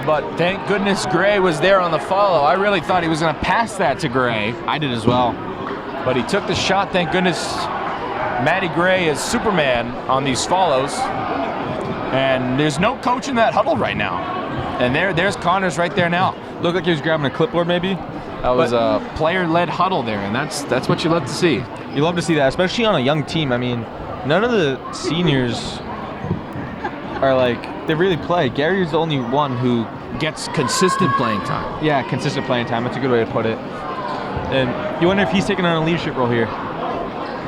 but thank goodness Gray was there on the follow. I really thought he was going to pass that to Gray. I did as well. But he took the shot, thank goodness. Matty Gray is Superman on these follows. And there's no coach in that huddle right now. And there's Connors right there now. Looked like he was grabbing a clipboard maybe. That was a player-led huddle there, and that's what you love to see. You love to see that, especially on a young team. I mean, none of the seniors are they really play. Gary's the only one who Gets consistent playing time. Yeah, consistent playing time. That's a good way to put it. And you wonder if he's taking on a leadership role here,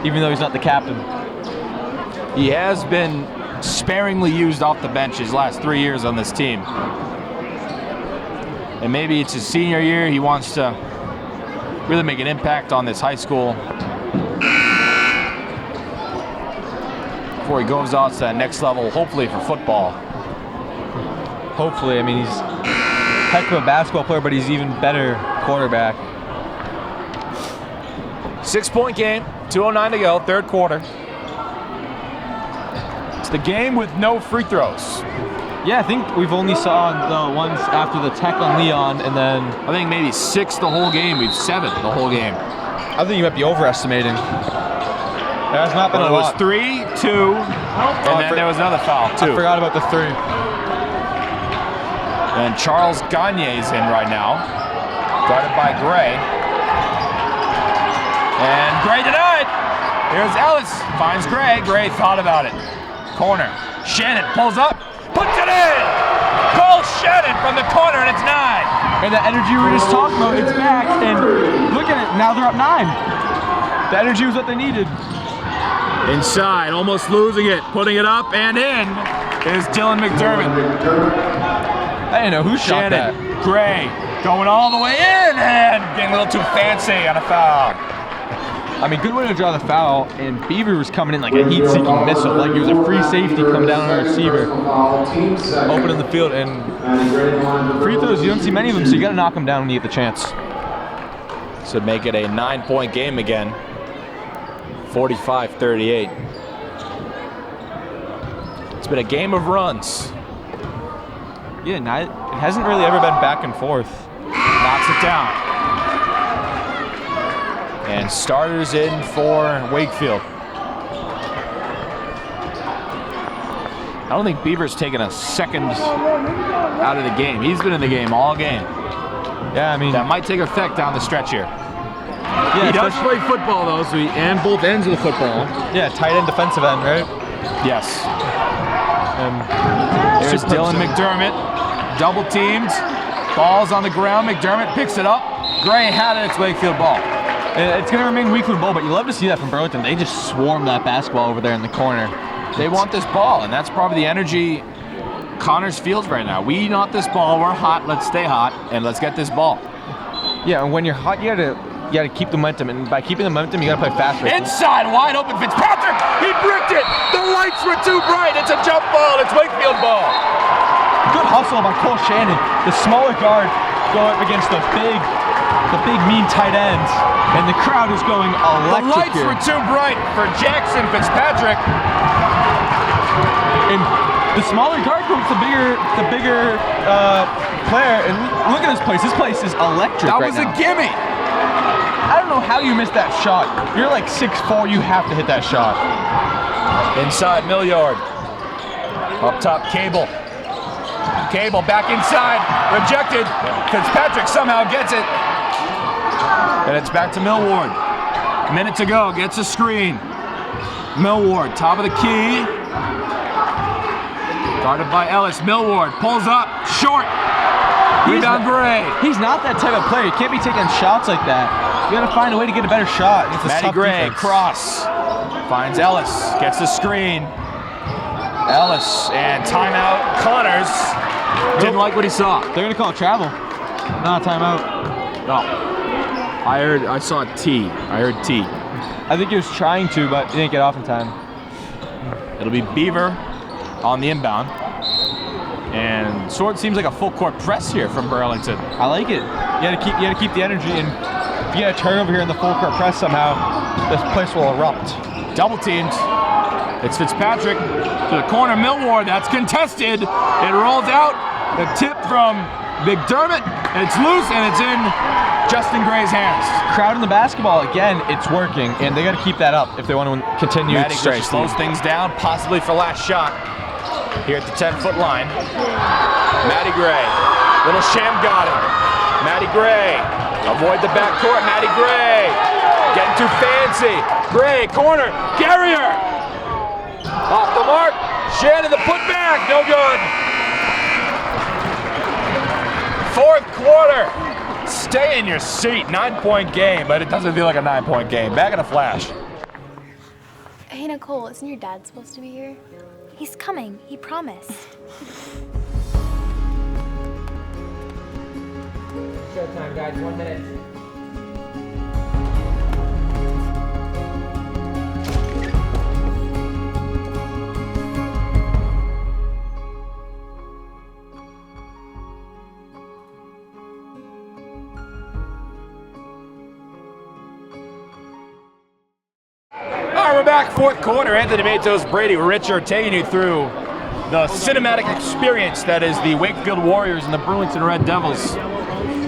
even though he's not the captain. He has been sparingly used off the bench his last 3 years on this team. And maybe it's his senior year. He wants to really make an impact on this high school before he goes on to that next level, hopefully for football. Hopefully. I mean, he's a heck of a basketball player, but he's even better quarterback. 6-point game, 2:09 to go, third quarter. It's the game with no free throws. Yeah, I think we've only saw the ones after the tech on Leon, and then I think maybe 6 the whole game. We've 7 the whole game. I think you might be overestimating. There has not been Well, a it was lot. 3, 2, and then there was another foul, I too. forgot about the 3. And Charles Gagne's in right now, guarded by Gray. And Gray denied. Here's Ellis, finds Gray. Gray thought about it. Corner. Shannon pulls up, puts it in. Cole Shannon from the corner, and it's 9. And the energy we were just talking about, it's back, and look at it, now they're up 9. The energy was what they needed. Inside, almost losing it, putting it up and in is Dylan McDermott. I didn't know who shot that. Shannon, Gray, going all the way in and getting a little too fancy on a foul. I mean, good way to draw the foul, and Beaver was coming in like a heat-seeking missile, like it was a free safety coming down on a receiver, opening the field, and free throws, you don't see many of them, so you got to knock them down when you get the chance. So make it a 9-point game again, 45-38. It's been a game of runs. Yeah, it hasn't really ever been back and forth. Knocks it down. And starters in for Wakefield. I don't think Beaver's taken a second out of the game. He's been in the game all game. Yeah, I mean, that might take effect down the stretch here. Yeah, he does play football though, so and both ends of the football. Yeah, tight end, defensive end, right? Yes. There's Dylan McDermott, double teamed, ball's on the ground. McDermott picks it up. Gray had it. It's Wakefield ball. It's going to remain Wakefield ball, but you love to see that from Burlington. They just swarm that basketball over there in the corner. They want this ball, and that's probably the energy Connors feels right now. We want this ball. We're hot. Let's stay hot, and let's get this ball. Yeah, and when you're hot, you gotta keep the momentum, and by keeping the momentum, you gotta play faster. Inside, wide open, Fitzpatrick. He bricked it. The lights were too bright. It's a jump ball. It's Wakefield ball. Good hustle by Cole Shannon. The smaller guard go up against the big mean tight ends, and the crowd is going electric. The lights were too bright for Jackson Fitzpatrick. And the smaller guard comes the bigger player, and look at this place. This place is electric. That right was now. A gimme. I don't know how you missed that shot. You're like 6'4", you have to hit that shot. Inside, Milliard. Up top, Cable. Cable back inside, rejected. Fitzpatrick somehow gets it. And it's back to Millward. Minute to go, gets a screen. Millward, top of the key. Guarded by Ellis. Millward pulls up, short. Rebound Gray. He's not that type of player. You can't be taking shots like that. You gotta find a way to get a better shot. Matty Gray, cross. Finds Ellis, gets the screen. Ellis, and timeout. Connors didn't like what he saw. They're gonna call travel. Not a timeout. No. I saw T. I heard T. I think he was trying to, but he didn't get off in time. It'll be Beaver on the inbound. And so it seems like a full court press here from Burlington. I like it. You gotta keep the energy, and if you get a turnover here in the full court press somehow, this place will erupt. Double teamed. It's Fitzpatrick to the corner. Millward, that's contested. It rolls out. The tip from McDermott, and it's loose, and it's in Justin Gray's hands. Crowd in the basketball, again, it's working, and they got to keep that up if they want to continue Matty straight. Slows things down, possibly for last shot here at the 10-foot line. Matty Gray, little sham got him. Matty Gray, avoid the backcourt. Matty Gray, getting too fancy. Gray, corner, Carrier. Off the mark, Shannon the putback, no good. Fourth quarter. Stay in your seat. 9-point game, but it doesn't feel like a 9-point game. Back in a flash. Hey, Nicole, isn't your dad supposed to be here? He's coming. He promised. Showtime, guys. 1 minute. We're back, fourth quarter. Anthony Matos, Brady, Richard taking you through the cinematic experience that is the Wakefield Warriors and the Burlington Red Devils.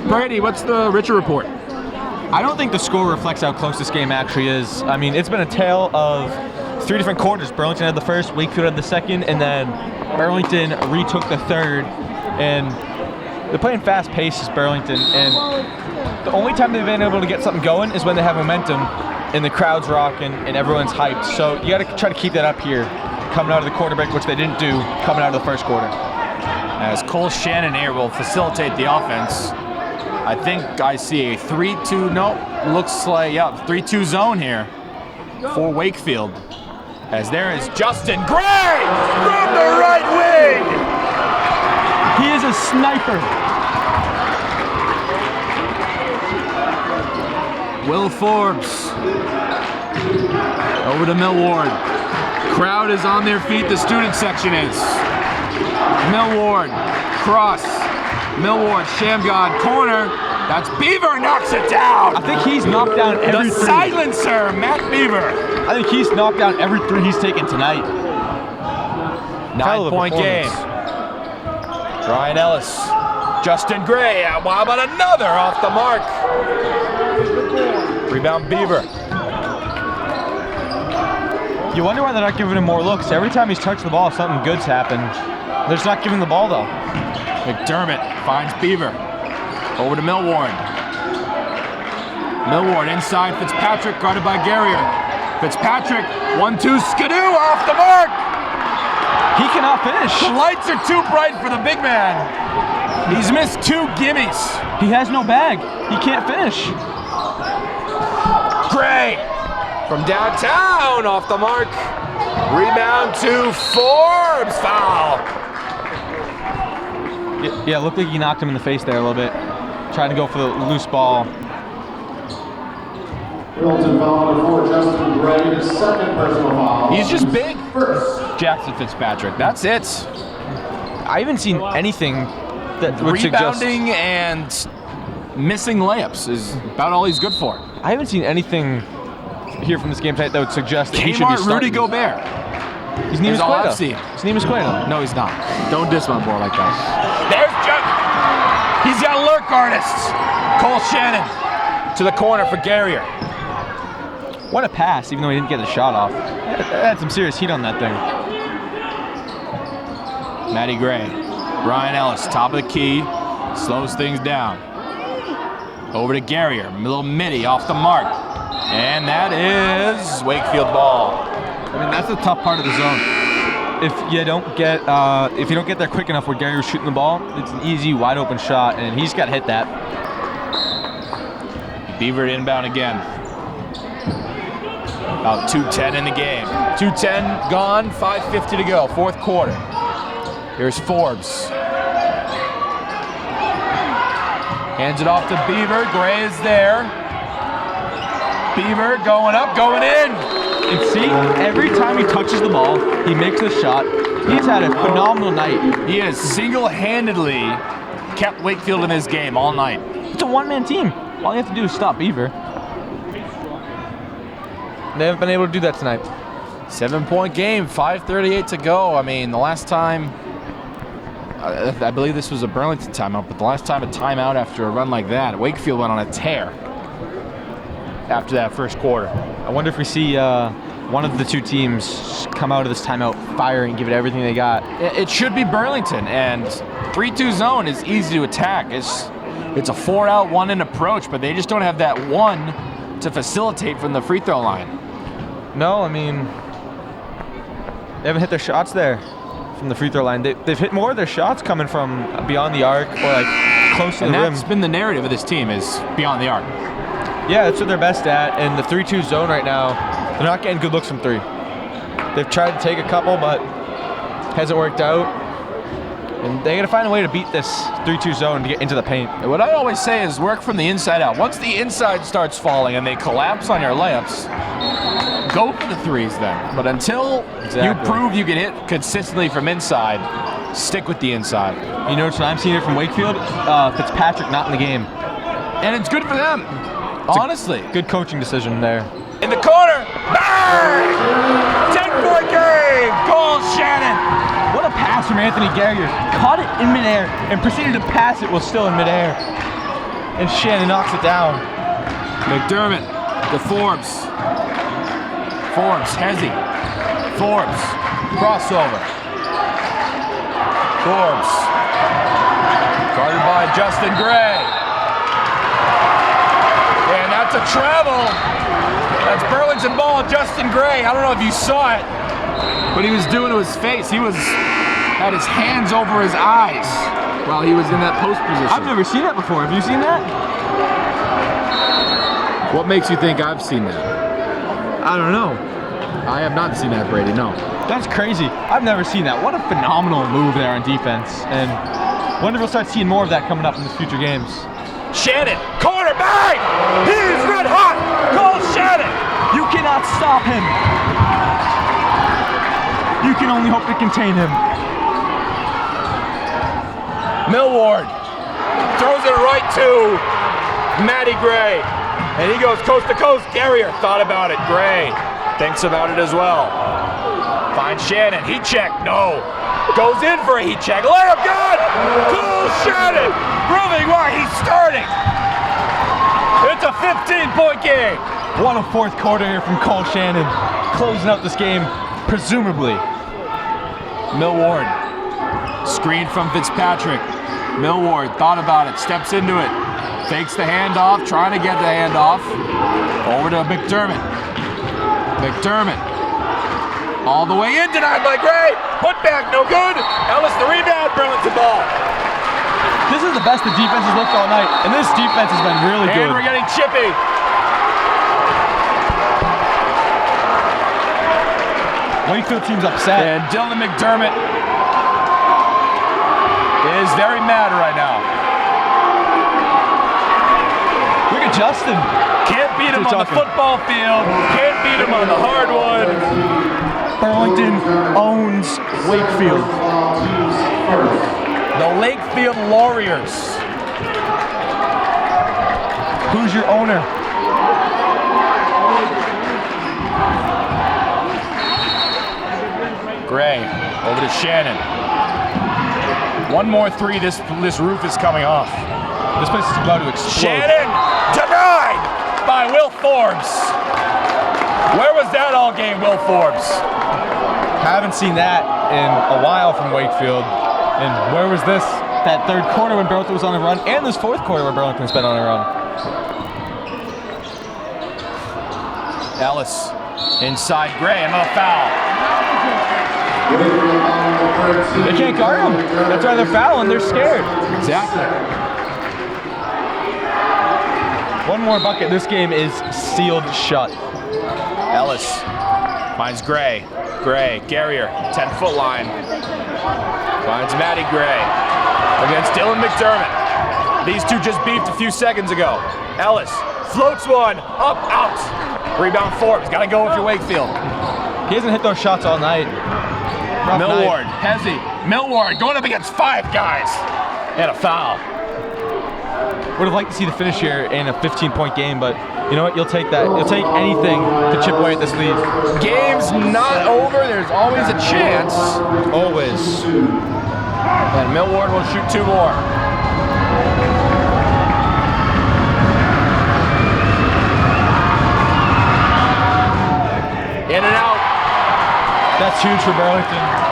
Brady, what's the Richard report? I don't think the score reflects how close this game actually is. I mean, it's been a tale of 3 different quarters. Burlington had the first, Wakefield had the second, and then Burlington retook the third. And they're playing fast pace as Burlington, and the only time they've been able to get something going is when they have momentum and the crowd's rocking and everyone's hyped. So you gotta try to keep that up here, coming out of the quarter break, which they didn't do coming out of the first quarter. As Cole Shannon here will facilitate the offense. I think I see a 3-2, no, looks like, yeah, 3-2 zone here for Wakefield. As there is Justin Gray from the right wing. He is a sniper. Will Forbes over to Millward. Crowd is on their feet, the student section is. Millward, cross. Millward, Shamgod, corner. That's Beaver, knocks it down. I think he's knocked down every The three. silencer, Matt Beaver. I think he's knocked down every 3 he's taken tonight. 9-point game. Ryan Ellis. Justin Gray, how about another off the mark? Rebound Beaver. You wonder why they're not giving him more looks. Every time he's touched the ball, something good's happened. They're just not giving the ball though. McDermott finds Beaver. Over to Millward. Millward inside Fitzpatrick, guarded by Garrier. Fitzpatrick, 1-2, skidoo off the mark. He cannot finish. The lights are too bright for the big man. He's missed 2 gimmies. He has no bag. He can't finish. Gray from downtown off the mark. Rebound to Forbes. Foul. Yeah, it looked like he knocked him in the face there a little bit. Trying to go for the loose ball. Burlington foul number 4, Justin Gray, his second personal foul. He's just big. First. Jackson Fitzpatrick. That's it. I haven't seen anything that would suggest. Rebounding and missing layups is about all he's good for. I haven't seen anything here from this game tonight that would suggest that he should be Kmart starting. Rudy Gobert. His name is is all Cueto. I've seen. His name is Cueto. No, he's not. Don't diss my boy like that. There's Chuck. He's got lurk artists. Cole Shannon to the corner for Garrier. What a pass, even though he didn't get the shot off. Had some serious heat on that thing. Matty Gray. Ryan Ellis, top of the key. Slows things down. Over to Garrier. Little midi off the mark. And that is Wakefield ball. I mean, that's the tough part of the zone. If you don't get there quick enough where Garrier's shooting the ball, it's an easy, wide open shot, and he's got to hit that. Beaver inbound again. About 2:10 in the game. 2:10 gone, 5:50 to go, 4th quarter. Here's Forbes. Hands it off to Beaver. Gray is there. Beaver going up, going in. And see, every time he touches the ball, he makes a shot. He's had a phenomenal night. He has single-handedly kept Wakefield in this game all night. It's a one-man team. All you have to do is stop Beaver. They haven't been able to do that tonight. 7-point game, 5:38 to go. I mean, the last time, I believe this was a Burlington timeout, but the last time a timeout after a run like that, Wakefield went on a tear after that first quarter. I wonder if we see one of the two teams come out of this timeout firing and give it everything they got. It should be Burlington, and 3-2 zone is easy to attack. It's a 4-out, 1-in approach, but they just don't have that one to facilitate from the free throw line. No, I mean, they haven't hit their shots there from the free throw line. They've hit more of their shots coming from beyond the arc or like close to the rim. And that's been the narrative of this team is beyond the arc. Yeah, that's what they're best at. And the 3-2 zone right now, they're not getting good looks from 3. They've tried to take a couple, but hasn't worked out. And they got to find a way to beat this 3-2 zone to get into the paint. And what I always say is work from the inside out. Once the inside starts falling and they collapse on your layups, go for the threes then. But until you prove you can hit consistently from inside, stick with the inside. You notice what I'm seeing here from Wakefield? Fitzpatrick not in the game. And it's good for them, honestly. Good coaching decision there. In the corner, bang! 10-point game, Cole Shannon. What a pass from Anthony Garrier. Caught it in midair and proceeded to pass it while still in midair. And Shannon knocks it down. McDermott to Forbes. Forbes, Hezzy. Forbes, crossover. Forbes, guarded by Justin Gray. And that's a travel. That's Burlington ball, Justin Gray. I don't know if you saw it, but he was doing to his face. He had his hands over his eyes while he was in that post position. I've never seen that before. Have you seen that? What makes you think I've seen that? I don't know. I have not seen that, Brady, no. That's crazy. I've never seen that. What a phenomenal move there on defense. And wonder if we'll start seeing more of that coming up in the future games. Shannon, corner, bang! He's red hot! Cole Shannon! You cannot stop him. You can only hope to contain him. Millward throws it right to Matty Gray. And he goes coast to coast. Garrier thought about it. Gray thinks about it as well. Finds Shannon. Heat check. No. Goes in for a heat check. Layup good! Cole Shannon proving why he's starting. It's a 15-point game. What a fourth quarter here from Cole Shannon. Closing out this game, presumably. Millward. Screen from Fitzpatrick. Millward thought about it, steps into it. Fakes the handoff, trying to get the handoff. Over to McDermott. McDermott. All the way in, denied by Gray. Put back, no good. Ellis the rebound, Burlington ball. This is the best the defense has looked all night, and this defense has been really good. And we're getting chippy. Wakefield team's upset. And Dylan McDermott is very mad right now. Look at Justin. Can't beat him on the football field. Can't beat him on the hardwood. Burlington owns Wakefield. The Lakefield Warriors. Who's your owner? Gray over to Shannon. One more three, this roof is coming off. This place is about to explode. Shannon denied by Will Forbes. Where was that all game, Will Forbes? Haven't seen that in a while from Wakefield. And where was this? That third quarter when Burlington was on a run, and this fourth quarter when Burlington's been on a run. Ellis inside Gray, another foul. They can't guard him. That's why they're fouling. They're scared. Exactly. One more bucket. This game is sealed shut. Ellis finds Gray. Gray, Garrier, 10-foot line. Finds Matty Gray against Dylan McDermott. These two just beefed a few seconds ago. Ellis floats one, up, out. Rebound Forbes, gotta go with your Wakefield. He hasn't hit those shots all night. Rough Millward, night. Hezzy, Millward going up against 5 guys. And a foul. Would have liked to see the finish here in a 15-point game, but you know what? You'll take that. You'll take anything to chip away at this lead. Game's not over. There's always a chance. Always. And Millward will shoot 2 more. In and out. That's huge for Burlington.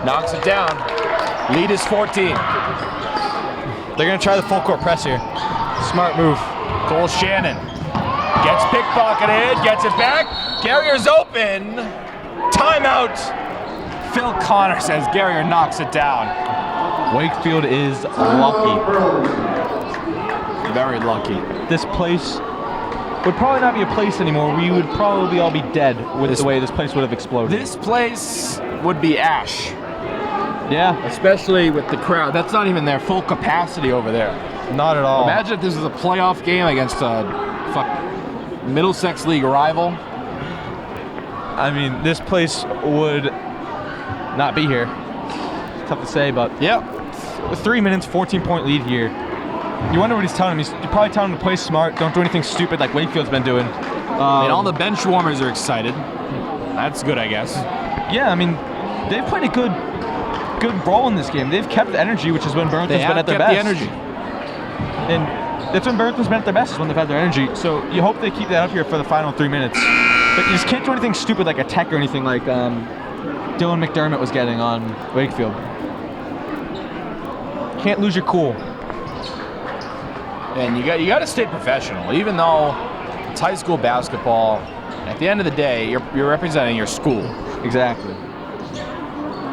Knocks it down. Lead is 14. They're going to try the full court press here. Smart move. Cole Shannon gets pickpocketed, gets it back. Garrier's open. Timeout. Phil Connor says Garrier knocks it down. Wakefield is lucky. Very lucky. This place would probably not be a place anymore. We would probably all be dead with the way this place would have exploded. This place would be ash. Yeah. Especially with the crowd. That's not even their full capacity over there. Not at all. Imagine if this was a playoff game against a Middlesex League rival. I mean, this place would not be here. Tough to say, but Yep. with 3 minutes, 14-point lead here. You wonder what he's telling him. You're probably telling him to play smart. Don't do anything stupid like Wakefield's been doing. I mean, all the bench warmers are excited. That's good, I guess. Yeah, I mean, they've played a good role in this game. They've kept the energy, which is when Burlington's been at their best. They have kept the energy. And that's when Burlington's been at their best, is when they've had their energy. So you hope they keep that up here for the final 3 minutes. But you just can't do anything stupid like a tech or anything like Dylan McDermott was getting on Wakefield. Can't lose your cool. And you got to stay professional, even though it's high school basketball. At the end of the day, you're representing your school. Exactly.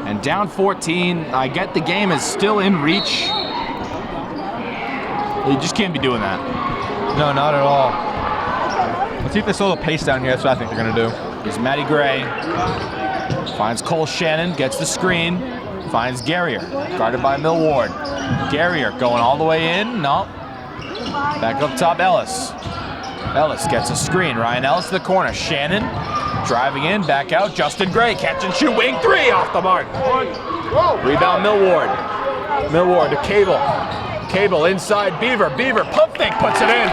And down 14, I get the game is still in reach. You just can't be doing that. No, not at all. Let's see if they slow the pace down here. That's what I think they're going to do. Here's Matty Gray. Finds Cole Shannon, gets the screen. Finds Garrier, guarded by Millward. Garrier going all the way in. No. Back up top, Ellis. Ellis gets a screen. Ryan Ellis to the corner. Shannon driving in, back out. Justin Gray, catch and shoot, wing 3 off the mark. Rebound Millward. Millward to Cable. Cable inside Beaver. Beaver pump fake puts it in.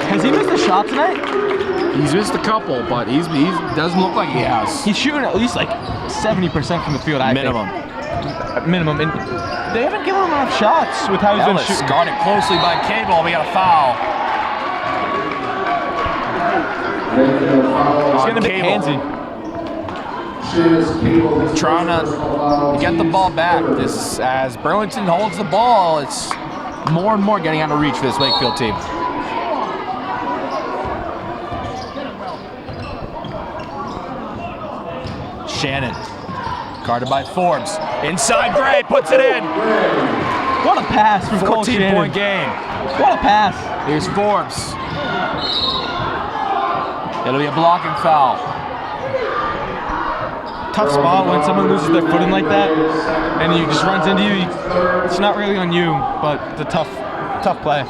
Has he missed a shot tonight? He's missed a couple, but he doesn't look like he has. He's shooting at least like 70% from the field, I Minimum. think. Minimum. And they haven't given him enough shots with how he's been Ellis shooting. guarded closely by Cable. We got a foul. He's On getting a bit Cable. handsy. Trying to get the ball back. This, as Burlington holds the ball, it's more and more getting out of reach for this Wakefield team. Shannon, guarded by Forbes. Inside Gray, puts it in. What a pass from Cole Shannon. 14-point game. What a pass. Here's Forbes. It'll be a blocking foul. Tough spot when someone loses their footing like that and he just runs into you. It's not really on you, but it's a tough play.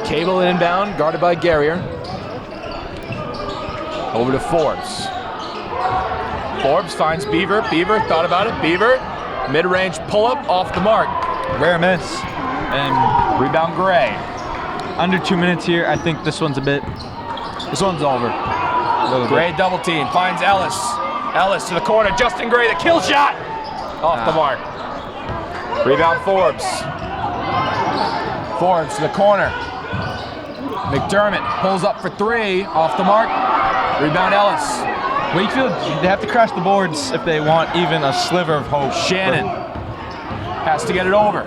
Cable inbound, guarded by Garrier. Over to Forbes. Forbes finds Beaver. Beaver thought about it. Beaver, mid-range pull-up off the mark. Rare miss. And Rebound Gray. under 2 minutes here. I think this one's over. Gray double team, finds Ellis. Ellis to the corner, Justin Gray, the kill shot! Off the mark. Rebound Forbes. Forbes to the corner. McDermott pulls up for three, off the mark. Rebound Ellis. Wakefield, they have to crash the boards if they want even a sliver of hope. Shannon has to get it over.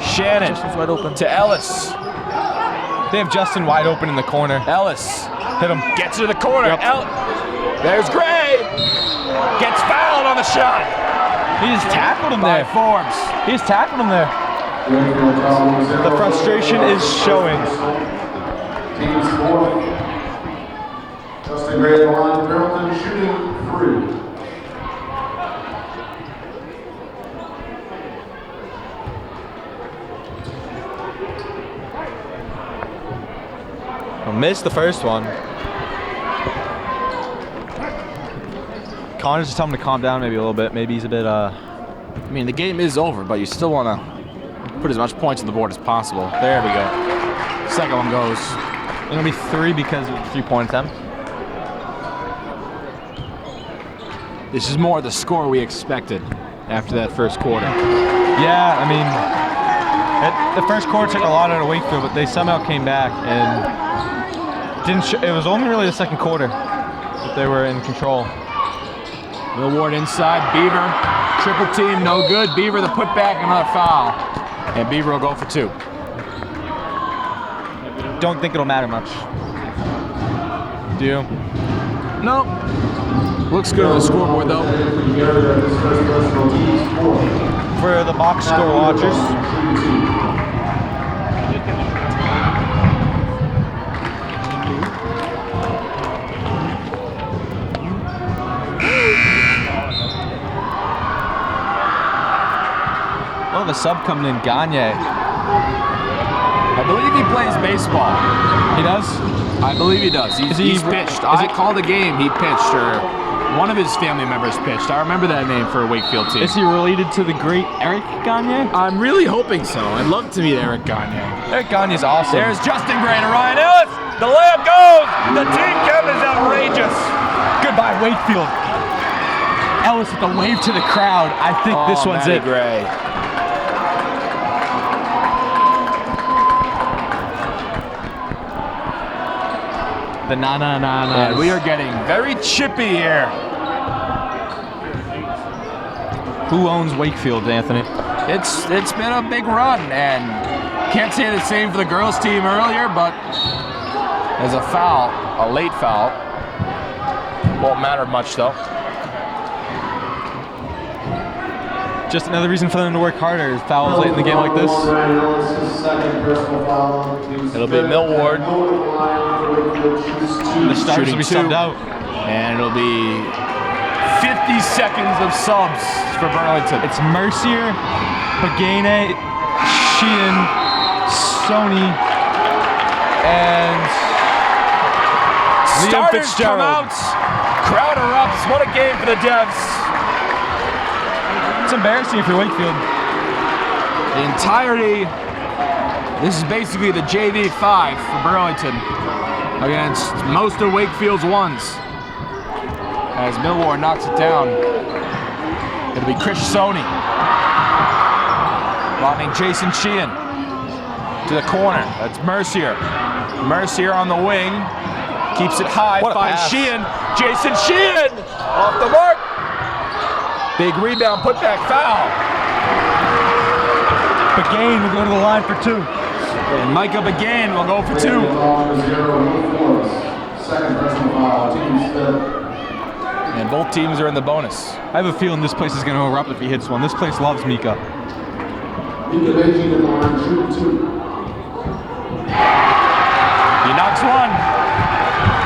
Shannon wide open to Ellis. They have Justin wide open in the corner. Ellis Hit him. gets to the corner. Yep. There's Gray. Gets fouled on the shot. He just tackled him By there. Forbes. He just tackled him there. The frustration is showing. Team's fourth. Justin Gray at the line, Burlington shooting 3. Missed the first one. Connor's just telling him to calm down maybe a little bit. Maybe he's a bit, I mean, the game is over, but you still want to put as much points on the board as possible. There we go. Second one goes. It's gonna be 3 because of the 3-point attempt. This is more the score we expected after that first quarter. Yeah, I mean, the first quarter took a lot out of Wakefield, but they somehow came back and it was only really the second quarter that they were in control. Millward inside, Beaver, triple team, no good. Beaver the putback, another foul. And Beaver will go for 2. Don't think it'll matter much. Do you? No. Looks good on the scoreboard though. For the box score watchers, we'll have a sub coming in, Gagne. I believe he plays baseball. He does? I believe he does. He's pitched. I called a game, he pitched, or one of his family members pitched. I remember that name for a Wakefield team. Is he related to the great Eric Gagne? I'm really hoping so. I'd love to meet Eric Gagne. Eric Gagne's awesome. There's Justin Gray to Ryan Ellis. The layup goes. The team count is outrageous. Goodbye, Wakefield. Ellis with the wave to the crowd. I think this one's Matty it. Gray. The na-na-na-na. And we are getting very chippy here. Who owns Wakefield, Anthony? It's been a big run, and can't say the same for the girls team earlier, but there's a foul, a late foul. Won't matter much though. Just another reason for them to work harder is fouls late in the game like this. It'll be Millward. The starters will be subbed out. And it'll be 50 seconds of subs for Burlington. It's Mercier, Bagane, Sheehan, Sony, and Liam Starters Fitzgerald. come out. Crowd erupts. What a game for the Devs. It's embarrassing for Wakefield. The entirety This is basically the JV 5 for Burlington against most of Wakefield's ones. As Millward knocks it down. It'll be Chris Sony. Blocking Jason Sheehan to the corner. That's Mercier. Mercier on the wing. Keeps it high. What a Finds pass. Sheehan. Jason Sheehan off the mark. Big rebound, put back foul. Bagain will go to the line for 2. And Micah Bagain will go for 2. Second personal foul, team split. And both teams are in the bonus. I have a feeling this place is going to erupt if he hits one. This place loves Mika. Mika Beijing at the line, shooting 2. He knocks one.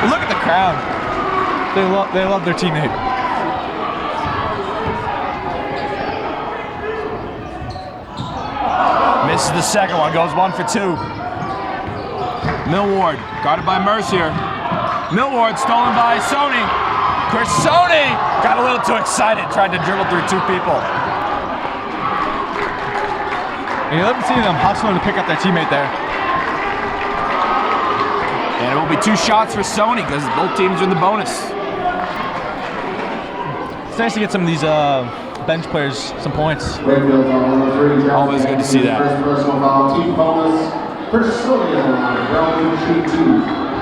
Look at the crowd. They love their teammate. Misses the second one, goes 1 for 2. Millward, guarded by Mercier. Millward stolen by Sony. Chris Sony got a little too excited, tried to dribble through 2 people. And you love to see them hustling to pick up their teammate there. And it will be 2 shots for Sony because both teams are in the bonus. It's nice to get some of these bench players some points. Wakefield on 103. Always good to see that. First personal foul, team bonus. Chris Sony at the line, Burlington shooting 2.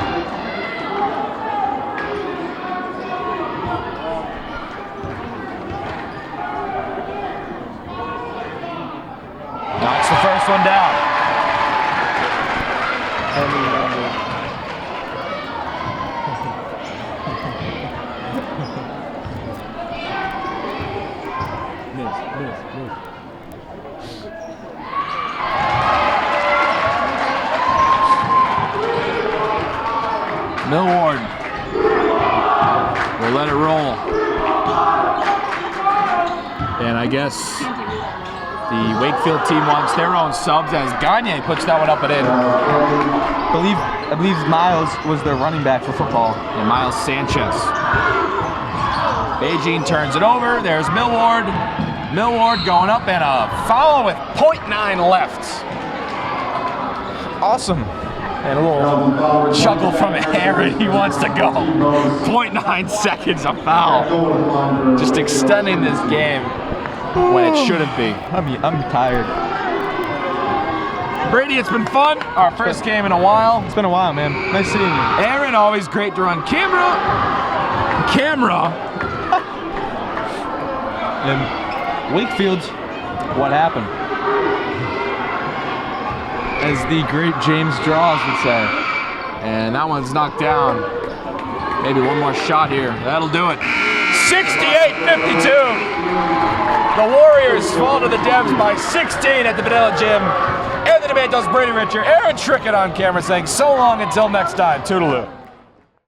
Knocks the first one down. Millward will let it roll. And I guess the Wakefield team wants their own subs as Gagne puts that one up and in. I believe Miles was their running back for football. And Miles Sanchez. Beijing turns it over. There's Millward. Millward going up and a foul with 0.9 left. Awesome. And a little chuckle from Aaron. He wants to go. 0.9 seconds of foul. Just extending this game when it shouldn't be. I'm tired. Brady, it's been fun. Our first game in a while. It's been a while, man. Nice seeing you. Aaron, always great to run camera. And Wakefield, what happened? As the great James Draws would say. And that one's knocked down. Maybe one more shot here. That'll do it. 68-52. The Warriors fall to the Devs by 16 at the Vanilla Gym. Anthony Matos, Brady Richard, Aaron Trickett on camera saying so long until next time. Toodaloo.